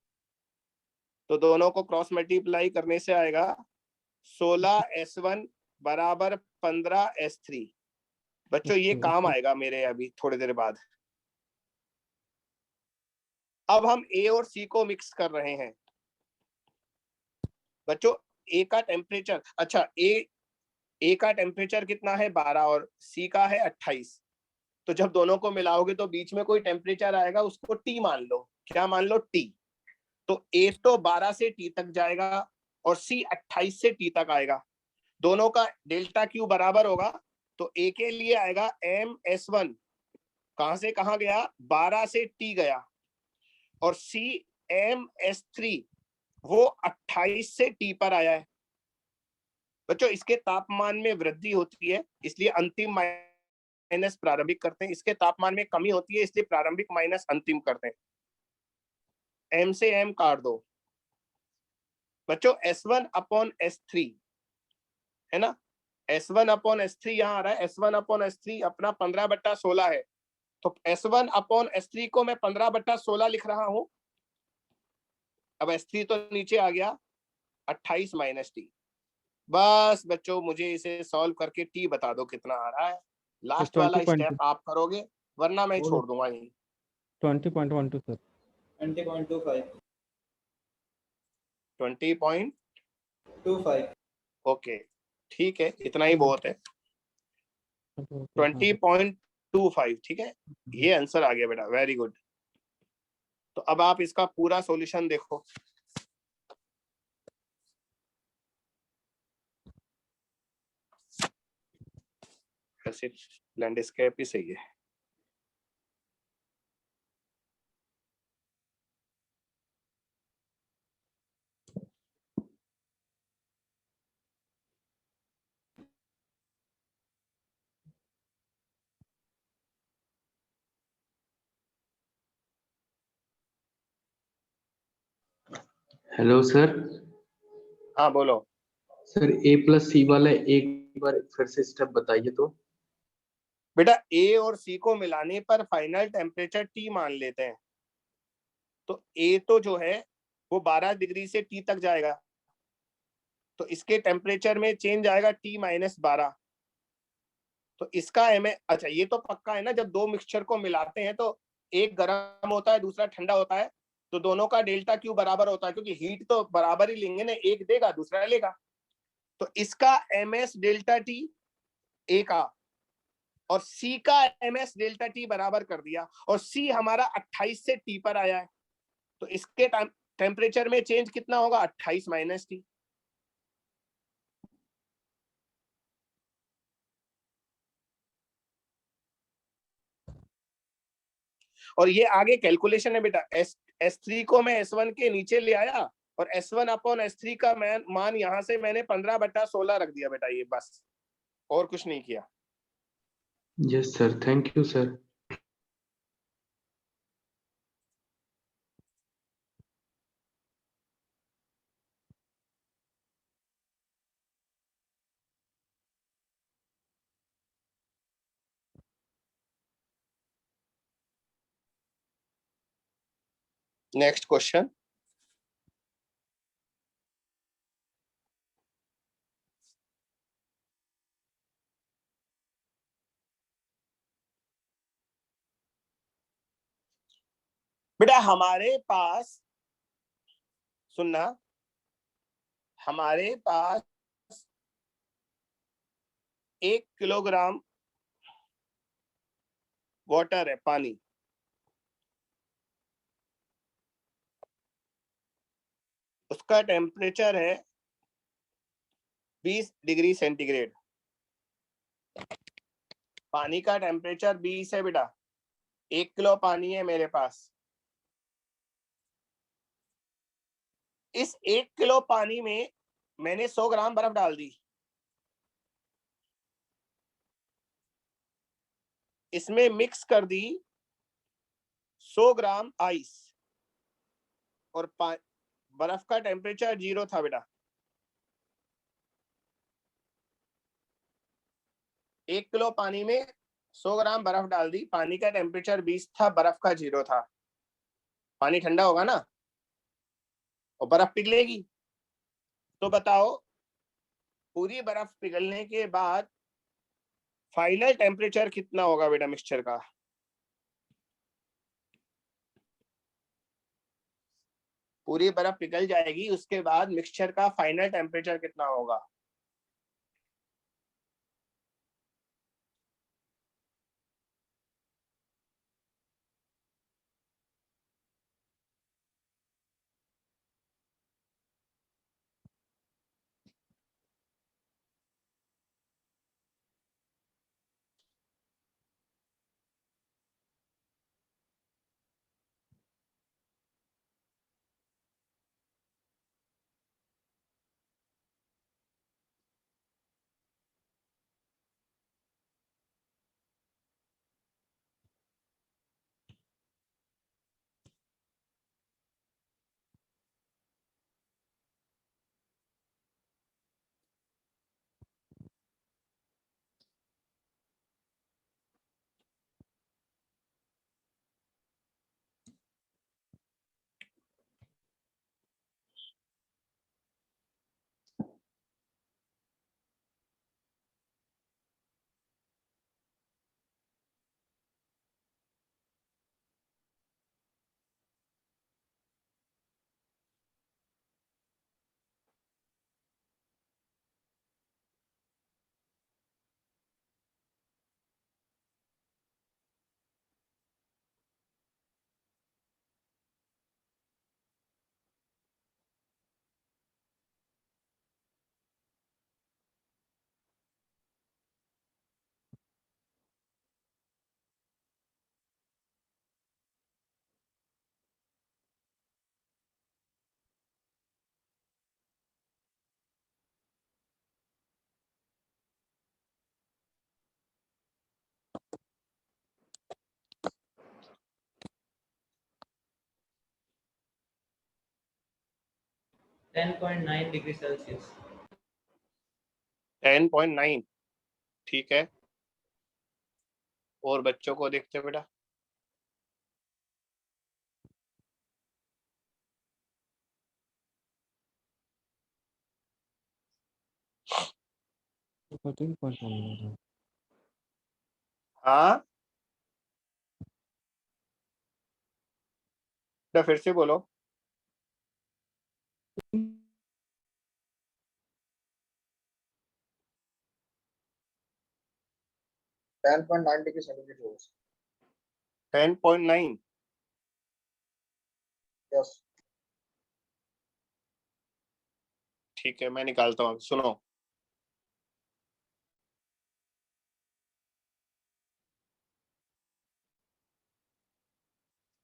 तो दोनों को क्रॉस मल्टीप्लाई करने से आएगा 16 S1 बराबर 15 S3। बच्चों ये काम आएगा मेरे अभी थोड़ी देर बाद। अब हम A और C को मिक्स कर रहे हैं। बच्चों A का टेम्परेचर, अच्छा A का टेम्परेचर कितना है, 12, और C का है 28, तो जब दोनों को मिलाओगे तो बीच में कोई टेम्परेचर आएगा, उसको T मान लो। क्या मान लो, T। तो A तो 12 से T तक जाएगा और C 28 से T तक आएगा, दोनों का डेल्टा Q बराबर होगा, तो A के लिए आएगा mS1, कहां से कहां गया, 12 से T गया, और C mS3 वो 28 से T पर आया है। बच्चों इसके तापमान में वृद्धि होती है, इसलिए अंतिम माइनस प्रारंभिक करते हैं, इसके तापमान में कमी होती है, इसलिए प्रारंभिक माइनस अंतिम करते हैं। m से m काट दो। बच्चों S1/S3 है ना, S1/S3 यहाँ आ रहा है, S1/S3 अपना 15/16 है, तो S1/S3 को मैं 15/16 लिख रहा हूं। अब S3 तो नीचे आ गया, 28 - T। बस बच्चों मुझे इसे सॉल्व करके T बता दो कितना आ रहा है। लास्ट वाला 20.2 स्टेप आप करोगे, वरना मैं छोड़ दूंगा यहीं। 20.12 सर 20.25 20.25 ओके, ठीक है, इतना ही बहुत है। 20.25 ठीक है, ये आंसर आ गया बेटा, वेरी गुड। तो अब आप इसका पूरा सॉल्यूशन देखो। ऐसे लैंडस्केप ही सही है। Hello sir. हाँ बोलो। सर A+C वाला एक बार फिर से स्टेप बताइए तो। बेटा ए और सी को मिलाने पर फाइनल टेम्परेचर टी मान लेते हैं। तो ए तो जो है वो 12 डिग्री से टी तक जाएगा, तो इसके टेम्परेचर में चेंज आएगा T-12। तो इसका अच्छा ये तो पक्का है ना, जब दो मिक्सचर को मिलाते हैं तो एक गर्म होता है दूसरा ठंडा होता है, तो दोनों का डेल्टा क्यू बराबर होता है, क्योंकि हीट तो बराबर ही लेंगे ना, एक देगा दूसरा लेगा। तो इसका ms डेल्टा टी ए का और सी का ms डेल्टा टी बराबर कर दिया, और सी हमारा 28 से टी पर आया है, तो इसके टेम्परेचर में चेंज कितना होगा, 28 माइनस टी। और ये आगे कैलकुलेशन है बेटा। S3 को मैं S1 के नीचे ले आया, और S1 अपॉन S3 का मान यहां से मैंने 15/16 रख दिया बेटा, ये बस, और कुछ नहीं किया। Yes sir, thank you sir. Next question. बेटा हमारे पास, सुनना, हमारे पास 1 किलोग्राम वाटर है, पानी। उसका टेम्परेचर है 20 डिग्री सेंटीग्रेड। पानी का टेम्परेचर 20 है बेटा, 1 किलो पानी है मेरे पास। इस 1 किलो पानी में मैंने 100 ग्राम बर्फ डाल दी। इसमें मिक्स कर दी 100 ग्राम आइस, और बर्फ का टेम्परेचर 0 था बेटा। 1 किलो पानी में 100 ग्राम बर्फ डाल दी, पानी का टेम्परेचर 20 था, बर्फ का 0 था। पानी ठंडा होगा ना, और बर्फ पिघलेगी। तो बताओ पूरी बर्फ पिघलने के बाद फाइनल टेम्परेचर कितना होगा बेटा मिक्सचर का। पूरी बर्फ पिघल जाएगी, उसके बाद मिक्सचर का फाइनल टेम्परेचर कितना होगा। 10.9 डिग्री सेल्सियस। 10.9, ठीक है। और बच्चों को देखते हैं बेटा। हाँ बेटा फिर से बोलो। 10.9 डिग्री सेंटीग्रेड होगा सर। 10.9, यस। ठीक है मैं निकालता हूँ, सुनो।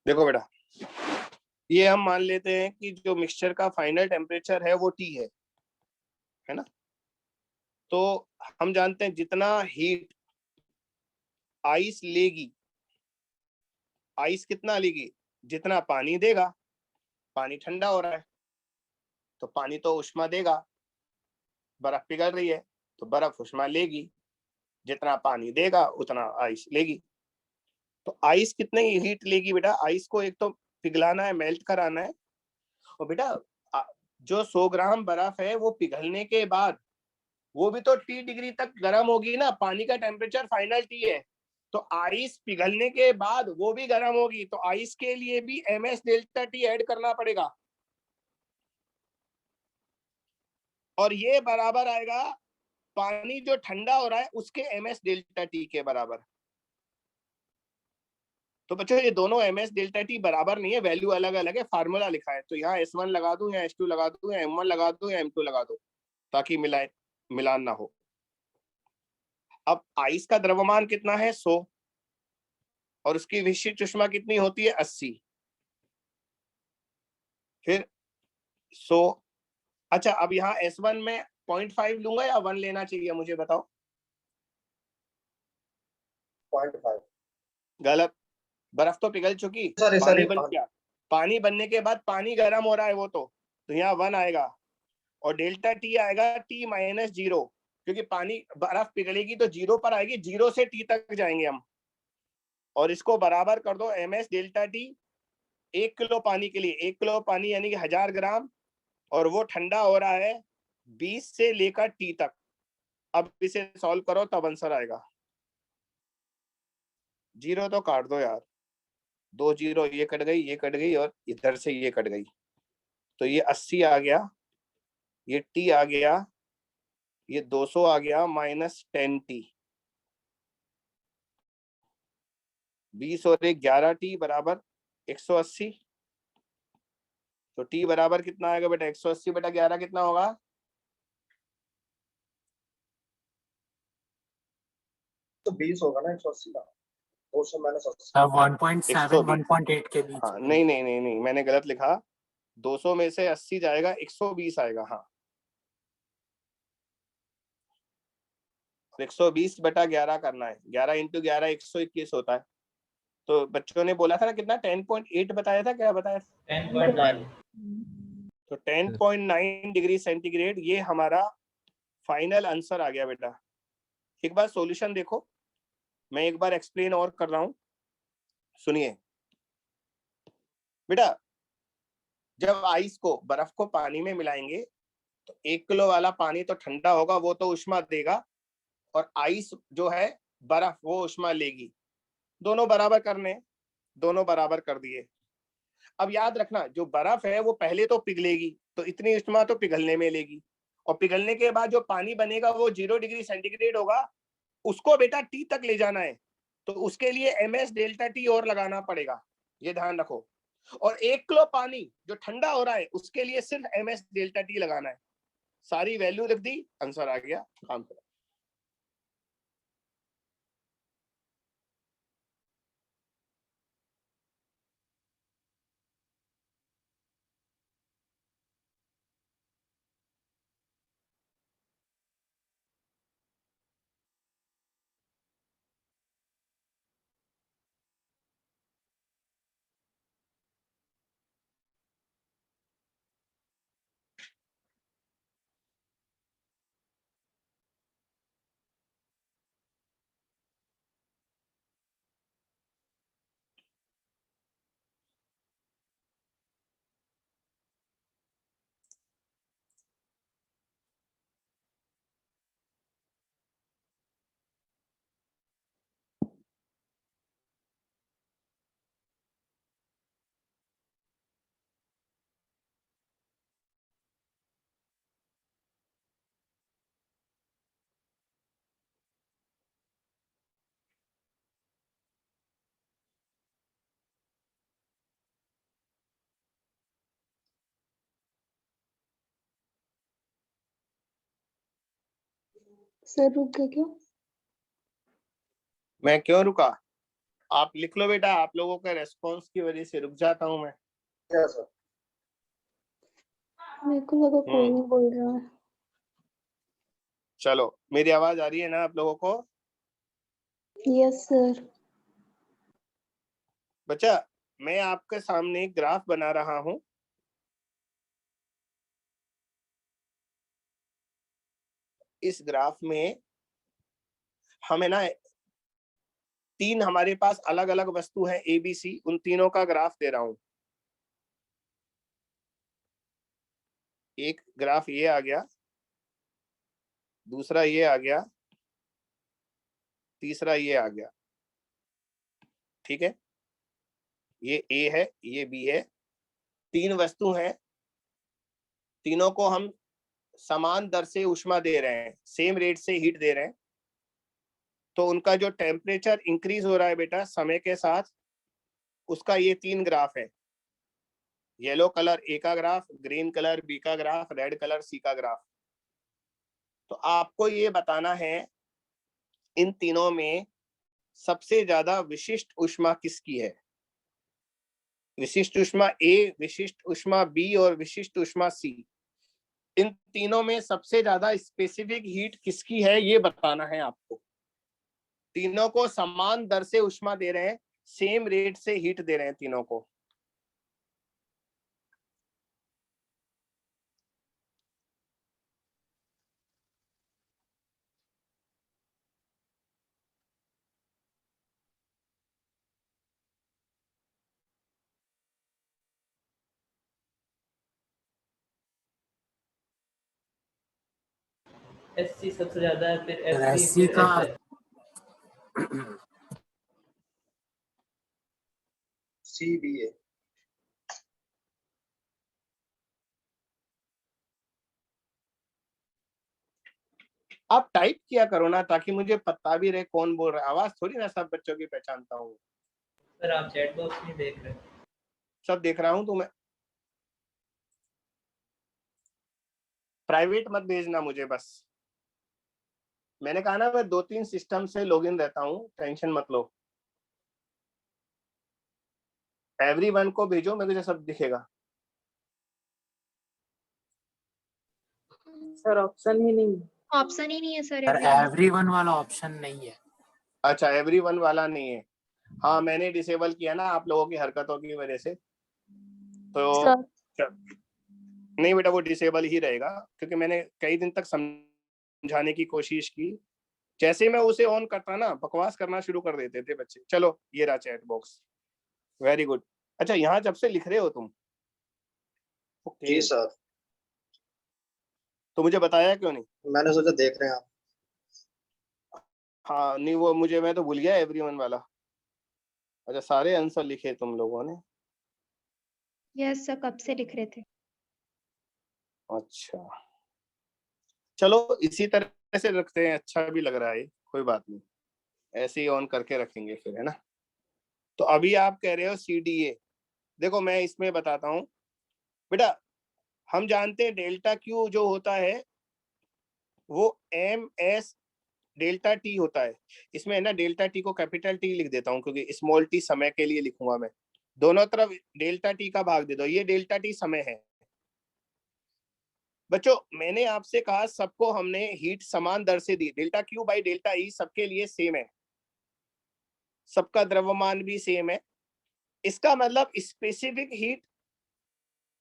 देखो बेटा, ये हम मान लेते हैं कि जो मिक्सचर का फाइनल टेम्परेचर है वो T है ना। तो हम जानते हैं जितना हीट आइस लेगी, आइस कितना लेगी, जितना पानी देगा। पानी ठंडा हो रहा है तो पानी तो उष्मा देगा, बर्फ पिघल रही है तो बर्फ उष्मा लेगी, जितना पानी देगा उतना आइस लेगी। तो आइस कितने हीट लेगी बेटा, आइस को एक तो पिघलाना है, मेल्ट कराना है। और बेटा जो 100 ग्राम बर्फ है वो पिघलने के बाद वो भी तो T डिग्री तक गर्म होगी ना, पानी का टेम्परेचर फाइनल T है। तो आइस पिघलने के बाद वो भी गर्म होगी, तो आइस के लिए भी ms डेल्टा T ऐड करना पड़ेगा। और ये बराबर आएगा पानी जो ठंडा हो रहा है उसके ms डेल्टा T के बराबर। तो बच्चों ये दोनों ms डेल्टा T बराबर नहीं है, वैल्यू अलग अलग है, फार्मूला लिखा है। तो यहाँ S1 लगा दूं या S2 लगा दूं या M1 लगा दूं या M2 लगा दूं, ताकि मिलान ना हो। अब आइस का द्रव्यमान कितना है 100 और उसकी विशिष्ट ऊष्मा कितनी होती है 80। फिर 100, अच्छा अब यहाँ S1 में 0.5 लूंगा या 1 लेना चाहिए मुझे बताओ। 0.5। गलत, बर्फ तो पिघल चुकी, सॉरी पानी सॉरी। बन गया, पानी बनने के बाद पानी गर्म हो रहा है वो तो यहाँ 1 आएगा और डेल्टा T आएगा T-0, क्योंकि पानी बर्फ पिघलेगी तो 0 पर आएगी, 0 से T तक जाएंगे हम। और इसको बराबर कर दो ms डेल्टा T 1 किलो पानी के लिए, 1 किलो पानी यानी कि 1000 ग्राम, और वो ठंडा हो रहा है 20 से लेकर T तक। अब इसे सॉल्व करो तब आंसर आएगा। 0 तो काट दो यार, 2 0, ये कट गई, ये कट गई और इधर से ये कट गई, तो ये 80 आ गया, ये T आ गया, ये 200 आ गया -10T। 20 और 1 11T बराबर 180। तो T बराबर कितना आएगा बेटा, 180 बटा 11 कितना होगा। तो 20 होगा ना 180 का, 200 -80। 1.7 1.8 के बीच हाँ में। नहीं, मैंने गलत लिखा, 200 में से 80 जाएगा, 120 आएगा। हाँ 120 बटा 11 करना है, 11 इंटू 11 121 होता है। तो बच्चों ने बोला था ना कितना, 10.8 बताया था, क्या बताया था 10.9। तो 10.9 डिग्री सेंटीग्रेड ये हमारा फाइनल आंसर आ गया बेटा। एक बार सॉल्यूशन देखो, मैं एक बार एक्सप्लेन और कर रहा हूं, सुनिए बेटा। जब आइस को, बर्फ को पानी में मिलाएंगे तो 1 किलो वाला पानी तो ठंडा होगा, वो तो उष्मा देगा, और आइस जो है बर्फ वो उष्मा लेगी। दोनों बराबर करने, दोनों बराबर कर दिए। अब याद रखना जो बर्फ है वो पहले तो पिघलेगी, तो इतनी उष्मा तो पिघलने में लेगी, और पिघलने के बाद जो पानी बनेगा वो 0 डिग्री सेंटीग्रेड होगा, उसको बेटा T तक ले जाना है, तो उसके लिए ms डेल्टा T और लगाना पड़ेगा, ये ध्यान रखो। और 1 किलो पानी जो ठंडा हो रहा है उसके लिए सिर्फ ms डेल्टा T लगाना है। सारी वैल्यू रख दी, आंसर आ गया, काम करो। सर रुक गए क्या? मैं क्यों रुका? आप लिख लो बेटा, आप लोगों के रेस्पॉन्स की वजह से रुक जाता हूं मैं। क्या सर? मेरे को लगा कोई नहीं बोल रहा है। चलो, मेरी आवाज आ रही है ना आप लोगों को? Yes sir. बच्चा, मैं आपके सामने एक ग्राफ बना रहा हूं। इस ग्राफ में हमें ना तीन हमारे पास अलग अलग वस्तु है ABC, उन तीनों का ग्राफ दे रहा हूं। एक ग्राफ ये आ गया, दूसरा ये आ गया, तीसरा ये आ गया। ठीक है, ये A है, ये B है। तीन वस्तु हैं, तीनों को हम समान दर से ऊष्मा दे रहे हैं, सेम रेट से हीट दे रहे हैं। तो उनका जो टेम्परेचर इंक्रीज हो रहा है बेटा समय के साथ, उसका ये तीन ग्राफ है। येलो कलर A का ग्राफ, ग्रीन कलर B का ग्राफ, रेड कलर C का ग्राफ। तो आपको ये बताना है इन तीनों में सबसे ज्यादा विशिष्ट ऊष्मा किसकी है। विशिष्ट ऊष्मा A, विशिष्ट ऊष्मा B और विशिष्ट ऊष्मा C। इन तीनों में सबसे ज्यादा स्पेसिफिक हीट किसकी है ये बताना है आपको। तीनों को समान दर से ऊष्मा दे रहे हैं, सेम रेट से हीट दे रहे हैं तीनों को। SC सबसे ज्यादा है, फिर फिर SB, SC फिर का SS। CBA। आप टाइप किया करो ना, ताकि मुझे पता भी रहे कौन बोल रहा है। आवाज थोड़ी ना सब बच्चों की पहचानता हूँ। सर आप चैट बॉक्स नहीं देख रहे? सब देख रहा हूँ, तो मैं प्राइवेट मत भेजना मुझे बस। मैंने कहा ना, मैं 2-3 सिस्टम से लॉगिन रहता हूँ, टेंशन मत लो। एवरीवन को भेजो, मेरे को सब दिखेगा। सर ऑप्शन ही नहीं है। ऑप्शन ही नहीं है सर। एवरीवन वाला ऑप्शन नहीं है। अच्छा, एवरीवन वाला नहीं है। हाँ, मैंने डिसेबल किया ना आप लोगों की हरकतों की वजह से। तो नहीं बेटा, वो डिसेबल ही रहेगा, क्योंकि मैंने कई दिन तक समझाने की कोशिश की। जैसे मैं उसे ऑन करता ना, बकवास करना शुरू कर देते थे बच्चे। चलो, ये रहा चैट बॉक्स। Very good. अच्छा, यहाँ जब से लिख रहे हो तुम? ओके। जी सर। तो मुझे बताया क्यों नहीं? मैंने सोचा देख रहे हैं आप। हाँ नहीं, वो मुझे, मैं तो भूल गया एवरीवन वाला। अच्छा, सारे आंसर लिखे तुम लोगों ने? यस सर, कब से लिख रहे थे। अच्छा, चलो इसी तरह से रखते हैं, अच्छा भी लग रहा है, कोई बात नहीं। ऐसे ही ऑन करके रखेंगे फिर, है ना। तो अभी आप कह रहे हो CDA। देखो, मैं इसमें बताता हूँ बेटा। हम जानते हैं डेल्टा Q जो होता है वो MS डेल्टा T होता है। इसमें है ना, डेल्टा T को कैपिटल T लिख देता हूँ, क्योंकि स्मॉल t समय के लिए लिखूंगा मैं। दोनों तरफ डेल्टा T का भाग दे दो, ये डेल्टा T समय है। बच्चों, मैंने आपसे कहा सबको हमने हीट समान दर से दी, delta Q by delta E सबके लिए सेम है, सबका द्रव्यमान भी सेम है। इसका मतलब स्पेसिफिक हीट,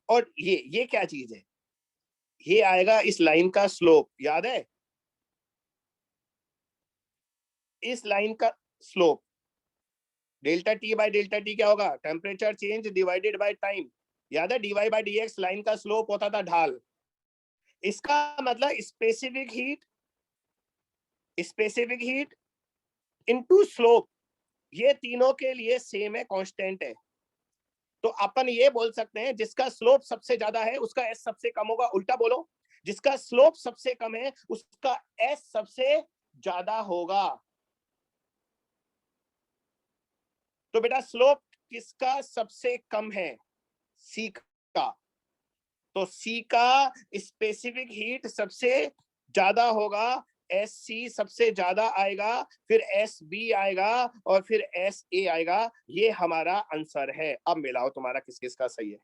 और ये क्या चीज है? ये आएगा इस लाइन का स्लोप, याद है? इस लाइन का slope delta T by delta T क्या होगा? Temperature change divided by time. याद है, dy बाई dx लाइन का स्लोप होता था ढाल। इसका मतलब स्पेसिफिक हीट इनटू स्लोप, ये तीनों के लिए सेम है, कांस्टेंट है। तो अपन ये बोल सकते हैं जिसका स्लोप सबसे ज्यादा है उसका S सबसे कम होगा। उल्टा बोलो, जिसका स्लोप सबसे कम है उसका S सबसे ज्यादा होगा। तो बेटा, स्लोप किसका सबसे कम है? C का। तो C का स्पेसिफिक हीट सबसे ज्यादा होगा SC सबसे ज्यादा आएगा, फिर SB आएगा और फिर SA आएगा। ये हमारा आंसर है। अब मिलाओ तुम्हारा किस किस का सही है।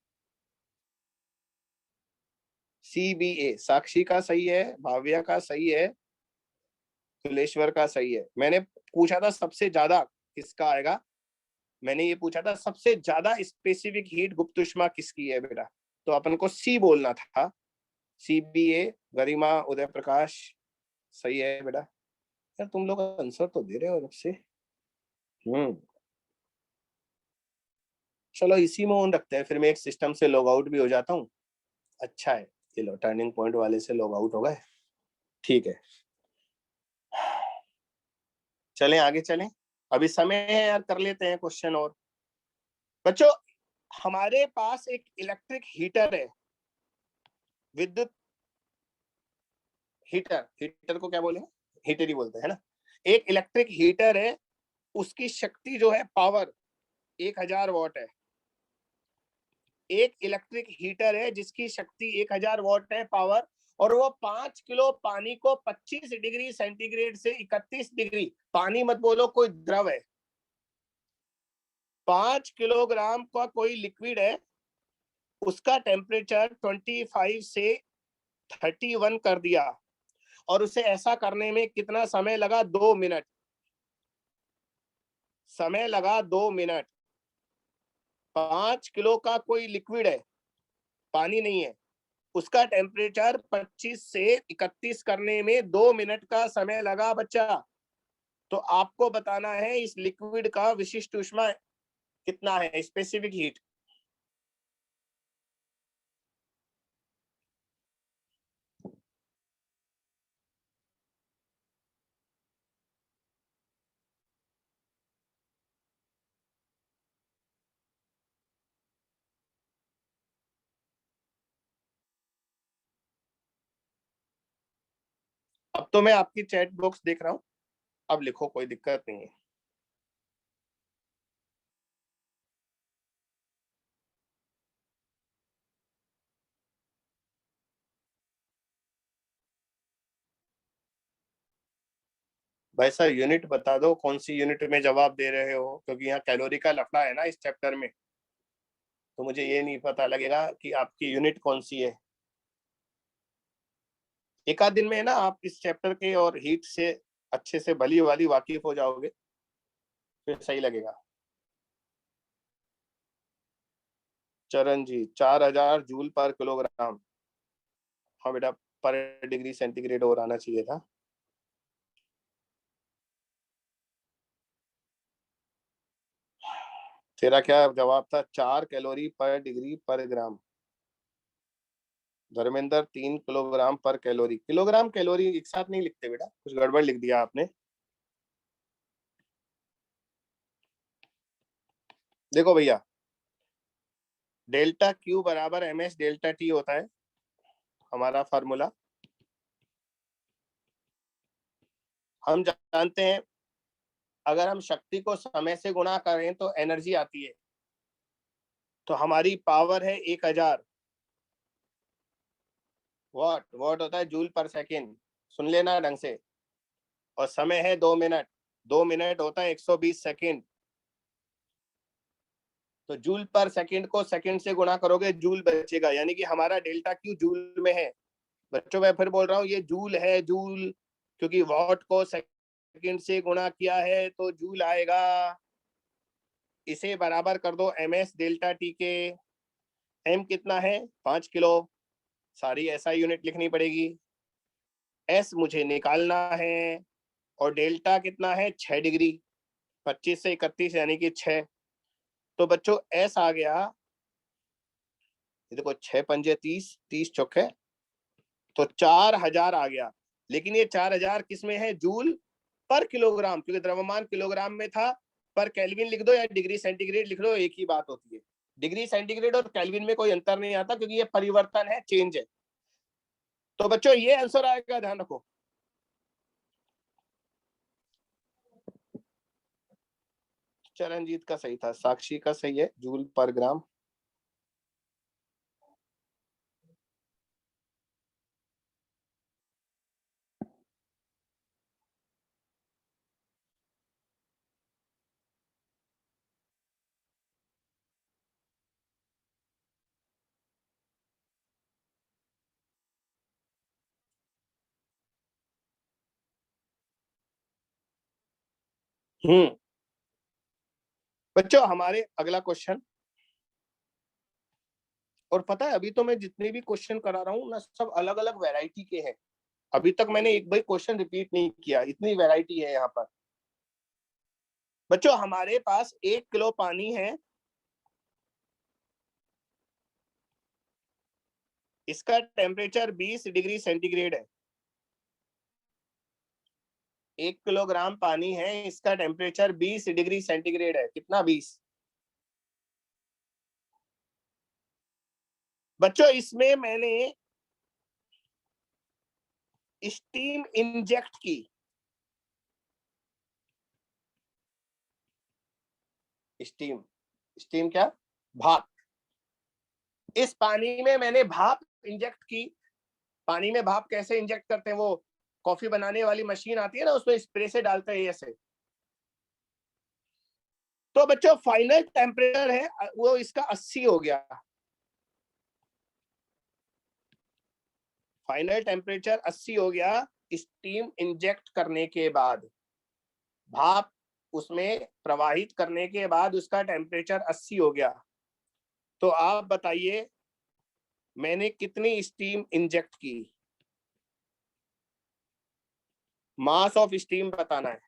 CBA साक्षी का सही है, भाव्या का सही है, तुलेश्वर का सही है। मैंने पूछा था सबसे ज्यादा किसका आएगा, मैंने ये पूछा था सबसे ज्यादा स्पेसिफिक हीट गुप्त ऊष्मा किसकी है बेटा, तो अपन को C बोलना था। CBA, गरिमा, उदय प्रकाश सही है बेटा। यार तुम लोग आंसर तो दे रहे हो जब से। चलो इसी में ऑन रखते हैं, फिर मैं एक सिस्टम से लॉग आउट भी हो जाता हूँ। अच्छा है, चलो टर्निंग पॉइंट वाले से लॉग आउट हो गए, ठीक है। चलें आगे चलें, अभी समय है यार, कर लेते हैं क्वेश्चन और। बच्चों हमारे पास एक इलेक्ट्रिक हीटर है, विद्युत हीटर, हीटर को क्या बोले, हीटर ही बोलते हैं ना। एक इलेक्ट्रिक हीटर है, उसकी शक्ति जो है पावर 1000 वॉट है। एक इलेक्ट्रिक हीटर है जिसकी शक्ति 1000 वॉट है पावर, और वो 5 किलो पानी को 25 डिग्री सेंटीग्रेड से 31 डिग्री, पानी मत बोलो कोई द्रव है, 5 किलोग्राम का कोई लिक्विड है, उसका टेम्परेचर 25 से 31 कर दिया, और उसे ऐसा करने में कितना समय लगा, 2 मिनट। समय लगा 2 मिनट। 5 किलो का कोई लिक्विड है, पानी नहीं है, उसका टेम्परेचर 25 से 31 करने में 2 मिनट का समय लगा बच्चा। तो आपको बताना है इस लिक्विड का विशिष्ट ऊष्मा कितना है, स्पेसिफिक हीट। अब तो मैं आपकी चैट बॉक्स देख रहा हूं, अब लिखो, कोई दिक्कत नहीं है। भाई साहब यूनिट बता दो, कौन सी यूनिट में जवाब दे रहे हो, क्योंकि यहाँ कैलोरी का लफड़ा है ना इस चैप्टर में, तो मुझे ये नहीं पता लगेगा कि आपकी यूनिट कौन सी है। एक आध दिन में ना आप इस चैप्टर के और हीट से अच्छे से भली वाली वाकिफ हो जाओगे, फिर सही लगेगा। चरण जी 4000 जूल पर किलोग्राम, हाँ बेटा, पर डिग्री सेंटीग्रेड और आना चाहिए था। तेरा क्या जवाब था, 4 कैलोरी पर डिग्री पर ग्राम। धर्मेंद्र 3 किलोग्राम पर कैलोरी, किलोग्राम कैलोरी एक साथ नहीं लिखते बेटा, कुछ गड़बड़ लिख दिया आपने। देखो भैया, डेल्टा क्यू बराबर MS डेल्टा टी होता है हमारा फार्मूला। हम जानते हैं अगर हम शक्ति को समय से गुणा करें तो एनर्जी आती है, तो हमारी पावर है 1000 वॉट, वॉट होता है जूल पर सेकेंड, सुन लेना ढंग से, और समय है 2 मिनट, 2 मिनट होता है 120 सेकेंड, तो जूल पर सेकेंड को सेकेंड से गुणा करोगे जूल बचेगा, यानी कि हमारा डेल्टा क्यू जूल में है। बच्चों मैं फिर बोल रहा हूँ, ये जूल है, जूल, क्योंकि वॉट को सेकेंड से गुणा किया है तो जूल आएगा। इसे बराबर कर दो MS डेल्टा टी के। M कितना है, 5 किलो, सारी SI यूनिट लिखनी पड़ेगी। S मुझे निकालना है, और डेल्टा कितना है, 6 डिग्री, 25 से 31 यानी कि 6। तो बच्चों S आ गया, ये देखो 6 पंजे 30, 30 चौके, तो 4000 आ गया। लेकिन ये 4000 किस में है, जूल पर किलोग्राम, क्योंकि द्रव्यमान किलोग्राम में था। पर केल्विन लिख दो या डिग्री सेंटीग्रेड लिख दो, एक ही बात होती है। डिग्री सेंटीग्रेड और केल्विन में कोई अंतर नहीं आता, क्योंकि ये परिवर्तन है, चेंज है। तो बच्चों ये आंसर आएगा, ध्यान रखो। चरणजीत का सही था, साक्षी का सही है, जूल पर ग्राम। बच्चों हमारे अगला क्वेश्चन, और पता है अभी तो मैं जितने भी क्वेश्चन करा रहा हूँ ना सब अलग अलग वैरायटी के हैं। अभी तक मैंने एक भी क्वेश्चन रिपीट नहीं किया, इतनी वैरायटी है यहाँ पर। बच्चों हमारे पास 1 किलो पानी है, इसका टेम्परेचर 20 डिग्री सेंटीग्रेड है। 1 किलोग्राम पानी है, इसका टेम्परेचर 20 डिग्री सेंटीग्रेड है। कितना? 20। बच्चों इसमें मैंने स्टीम इंजेक्ट की। स्टीम क्या? भाप। इस पानी में मैंने भाप इंजेक्ट की। पानी में भाप कैसे इंजेक्ट करते हैं? वो कॉफी बनाने वाली मशीन आती है ना, उसमें स्प्रे से डालते हैं ऐसे। तो बच्चों फाइनल टेम्परेचर है वो इसका 80 हो गया। फाइनल टेम्परेचर 80 हो गया स्टीम इंजेक्ट करने के बाद। भाप उसमें प्रवाहित करने के बाद उसका टेम्परेचर 80 हो गया। तो आप बताइए मैंने कितनी स्टीम इंजेक्ट की? मास ऑफ स्टीम बताना है।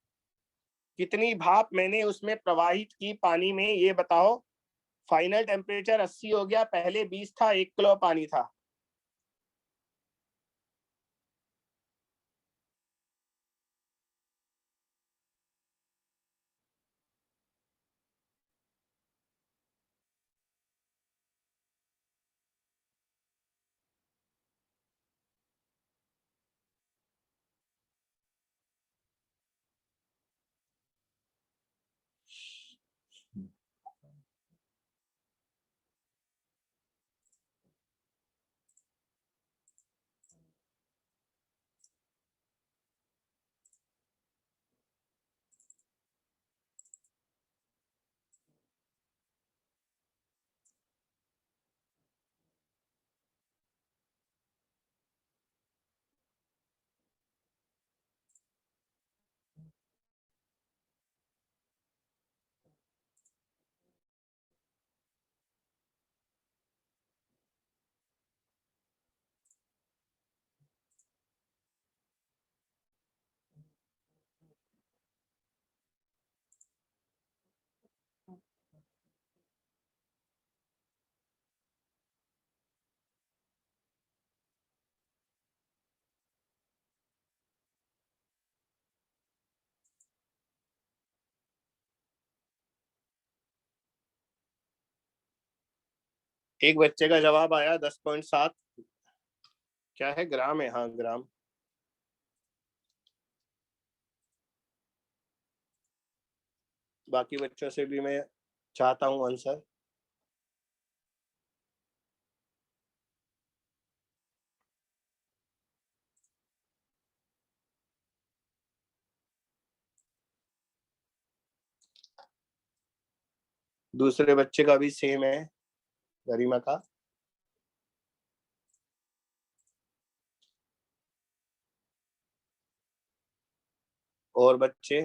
कितनी भाप मैंने उसमें प्रवाहित की पानी में, ये बताओ। फाइनल टेम्परेचर 80 हो गया, पहले 20 था, 1 किलो पानी था। एक बच्चे का जवाब आया 10.7। क्या है? ग्राम है। हाँ ग्राम। बाकी बच्चों से भी मैं चाहता हूं आंसर। दूसरे बच्चे का भी सेम है, गरिमा का। और बच्चे?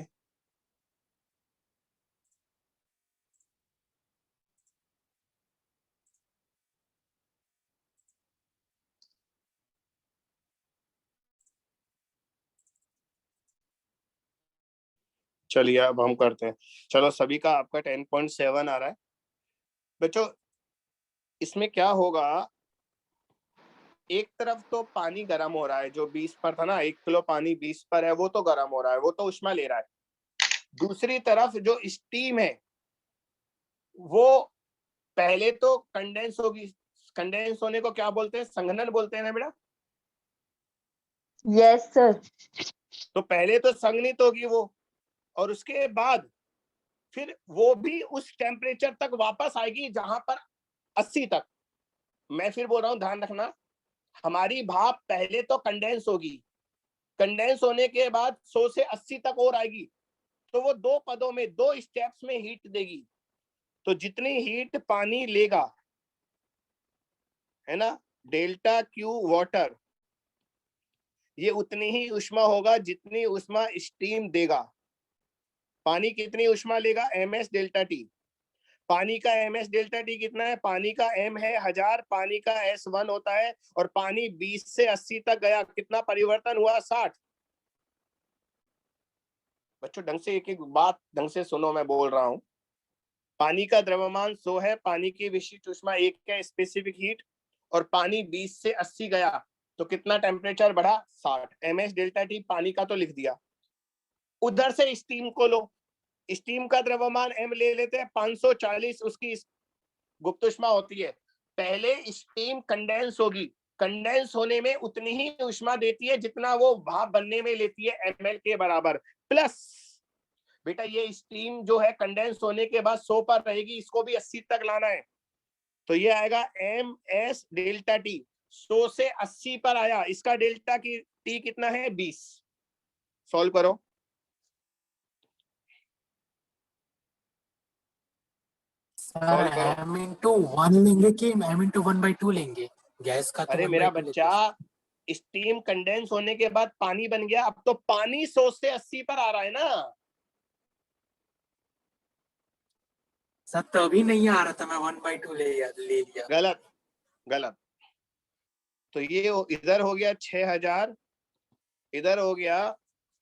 चलिए अब हम करते हैं। चलो सभी का आपका 10.7 आ रहा है। बच्चों इसमें क्या होगा, एक तरफ तो पानी गर्म हो रहा है, जो 20 पर था ना, 1 किलो पानी 20 पर है, वो तो गर्म हो रहा है, वो तो उष्मा ले रहा है। दूसरी तरफ जो स्टीम है वो पहले तो कंडेंस होगी। कंडेंस होने को क्या बोलते हैं? संघनन बोलते हैं ना बेटा। Yes sir. तो पहले तो संघनित होगी वो, और उसके बाद फिर वो भी उस टेम्परेचर तक वापस आएगी जहां पर 80 तक। मैं फिर बोल रहा हूं, ध्यान रखना, हमारी भाप पहले तो कंडेंस होगी, कंडेंस होने के बाद 100 से 80 तक और आएगी, तो वो दो पदों में, दो स्टेप्स में हीट देगी। तो जितनी हीट पानी लेगा, है ना, डेल्टा क्यू वाटर, ये उतनी ही उष्मा होगा जितनी उष्मा स्टीम देगा। पानी कितनी ऊष्मा लेगा, ms डेल्टा टी। पानी का ms डेल्टा टी कितना है, पानी का m है 1000, पानी का s1 होता है, और पानी 20 से 80 तक गया, कितना परिवर्तन हुआ, 60। बच्चों ढंग से एक एक बात ढंग से सुनो, मैं बोल रहा हूं। पानी का द्रव्यमान 100 है, पानी की विशिष्ट ऊष्मा 1 है, स्पेसिफिक हीट, और पानी 20 से 80 गया तो कितना टेम्परेचर बढ़ा, 60। ms डेल्टा टी पानी का तो लिख दिया। उधर से स्टीम को लो, स्टीम का द्रव्यमान m ले लेते हैं 540, उसकी गुप्त ऊष्मा होती है। पहले स्टीम कंडेंस होगी, कंडेंस होने में उतनी ही ऊष्मा देती है जितना वो भाप बनने में लेती है, ml के बराबर। प्लस बेटा ये स्टीम जो है कंडेंस होने के बाद 100 पर रहेगी, इसको भी 80 तक लाना है, तो ये आएगा ms डेल्टा टी। 100 से 80 पर आया, इसका डेल्टा की टी कितना है, 20। सॉल्व करो। सर m into 1 लेंगे कि m into 1/2 लेंगे, गैस का तो अरे 1/2 मेरा लेते बच्चा, स्टीम कंडेंस होने के बाद पानी बन गया, अब तो पानी 100 से 80 पर आ रहा है ना। सर तभी नहीं आ रहा था, मैं 1/2 ले लिया। गलत गलत। तो ये इधर हो गया 6000, इधर हो गया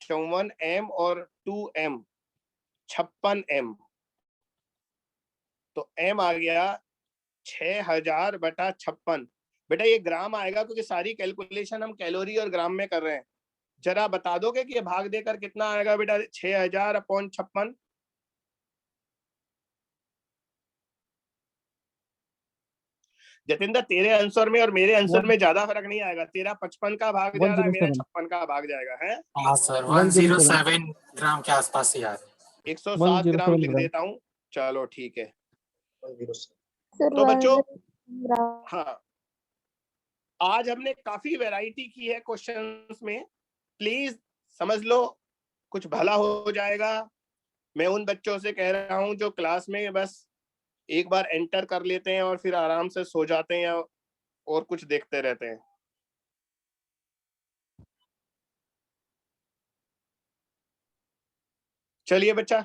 54 m और 2 m 56 m, तो m आ गया 6000 बटा 56। बेटा ये ग्राम आएगा क्योंकि सारी कैलकुलेशन हम कैलोरी और ग्राम में कर रहे हैं। जरा बता दोगे कि ये भाग देकर कितना आएगा बेटा, 6000 अपॉन 56। जतिंदर तेरे आंसर में और मेरे आंसर में ज्यादा फर्क नहीं आएगा, तेरा 55 का भाग जा रहा है, मेरा 56 का भाग जाएगा है। हाँ सर 107 ग्राम के आसपास ही आ रहा है। 107 ग्राम लिख देता हूँ, चलो ठीक है। सर तो बच्चों 100 हाँ, आज हमने काफी वैरायटी की है क्वेश्चंस में, प्लीज समझ लो, कुछ भला हो जाएगा। मैं उन बच्चों से कह रहा हूं जो क्लास में बस एक बार एंटर कर लेते हैं और फिर आराम से सो जाते हैं और कुछ देखते रहते हैं। चलिए बच्चा,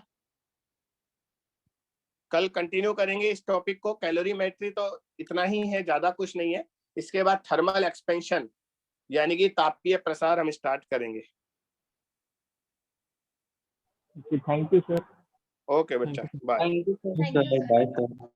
कल कंटिन्यू करेंगे इस टॉपिक को। कैलोरीमेट्री तो इतना ही है, ज्यादा कुछ नहीं है। इसके बाद थर्मल एक्सपेंशन यानी कि तापीय प्रसार हम स्टार्ट करेंगे। Thank you sir. ओके बच्चा, bye. Thank you sir, bye sir.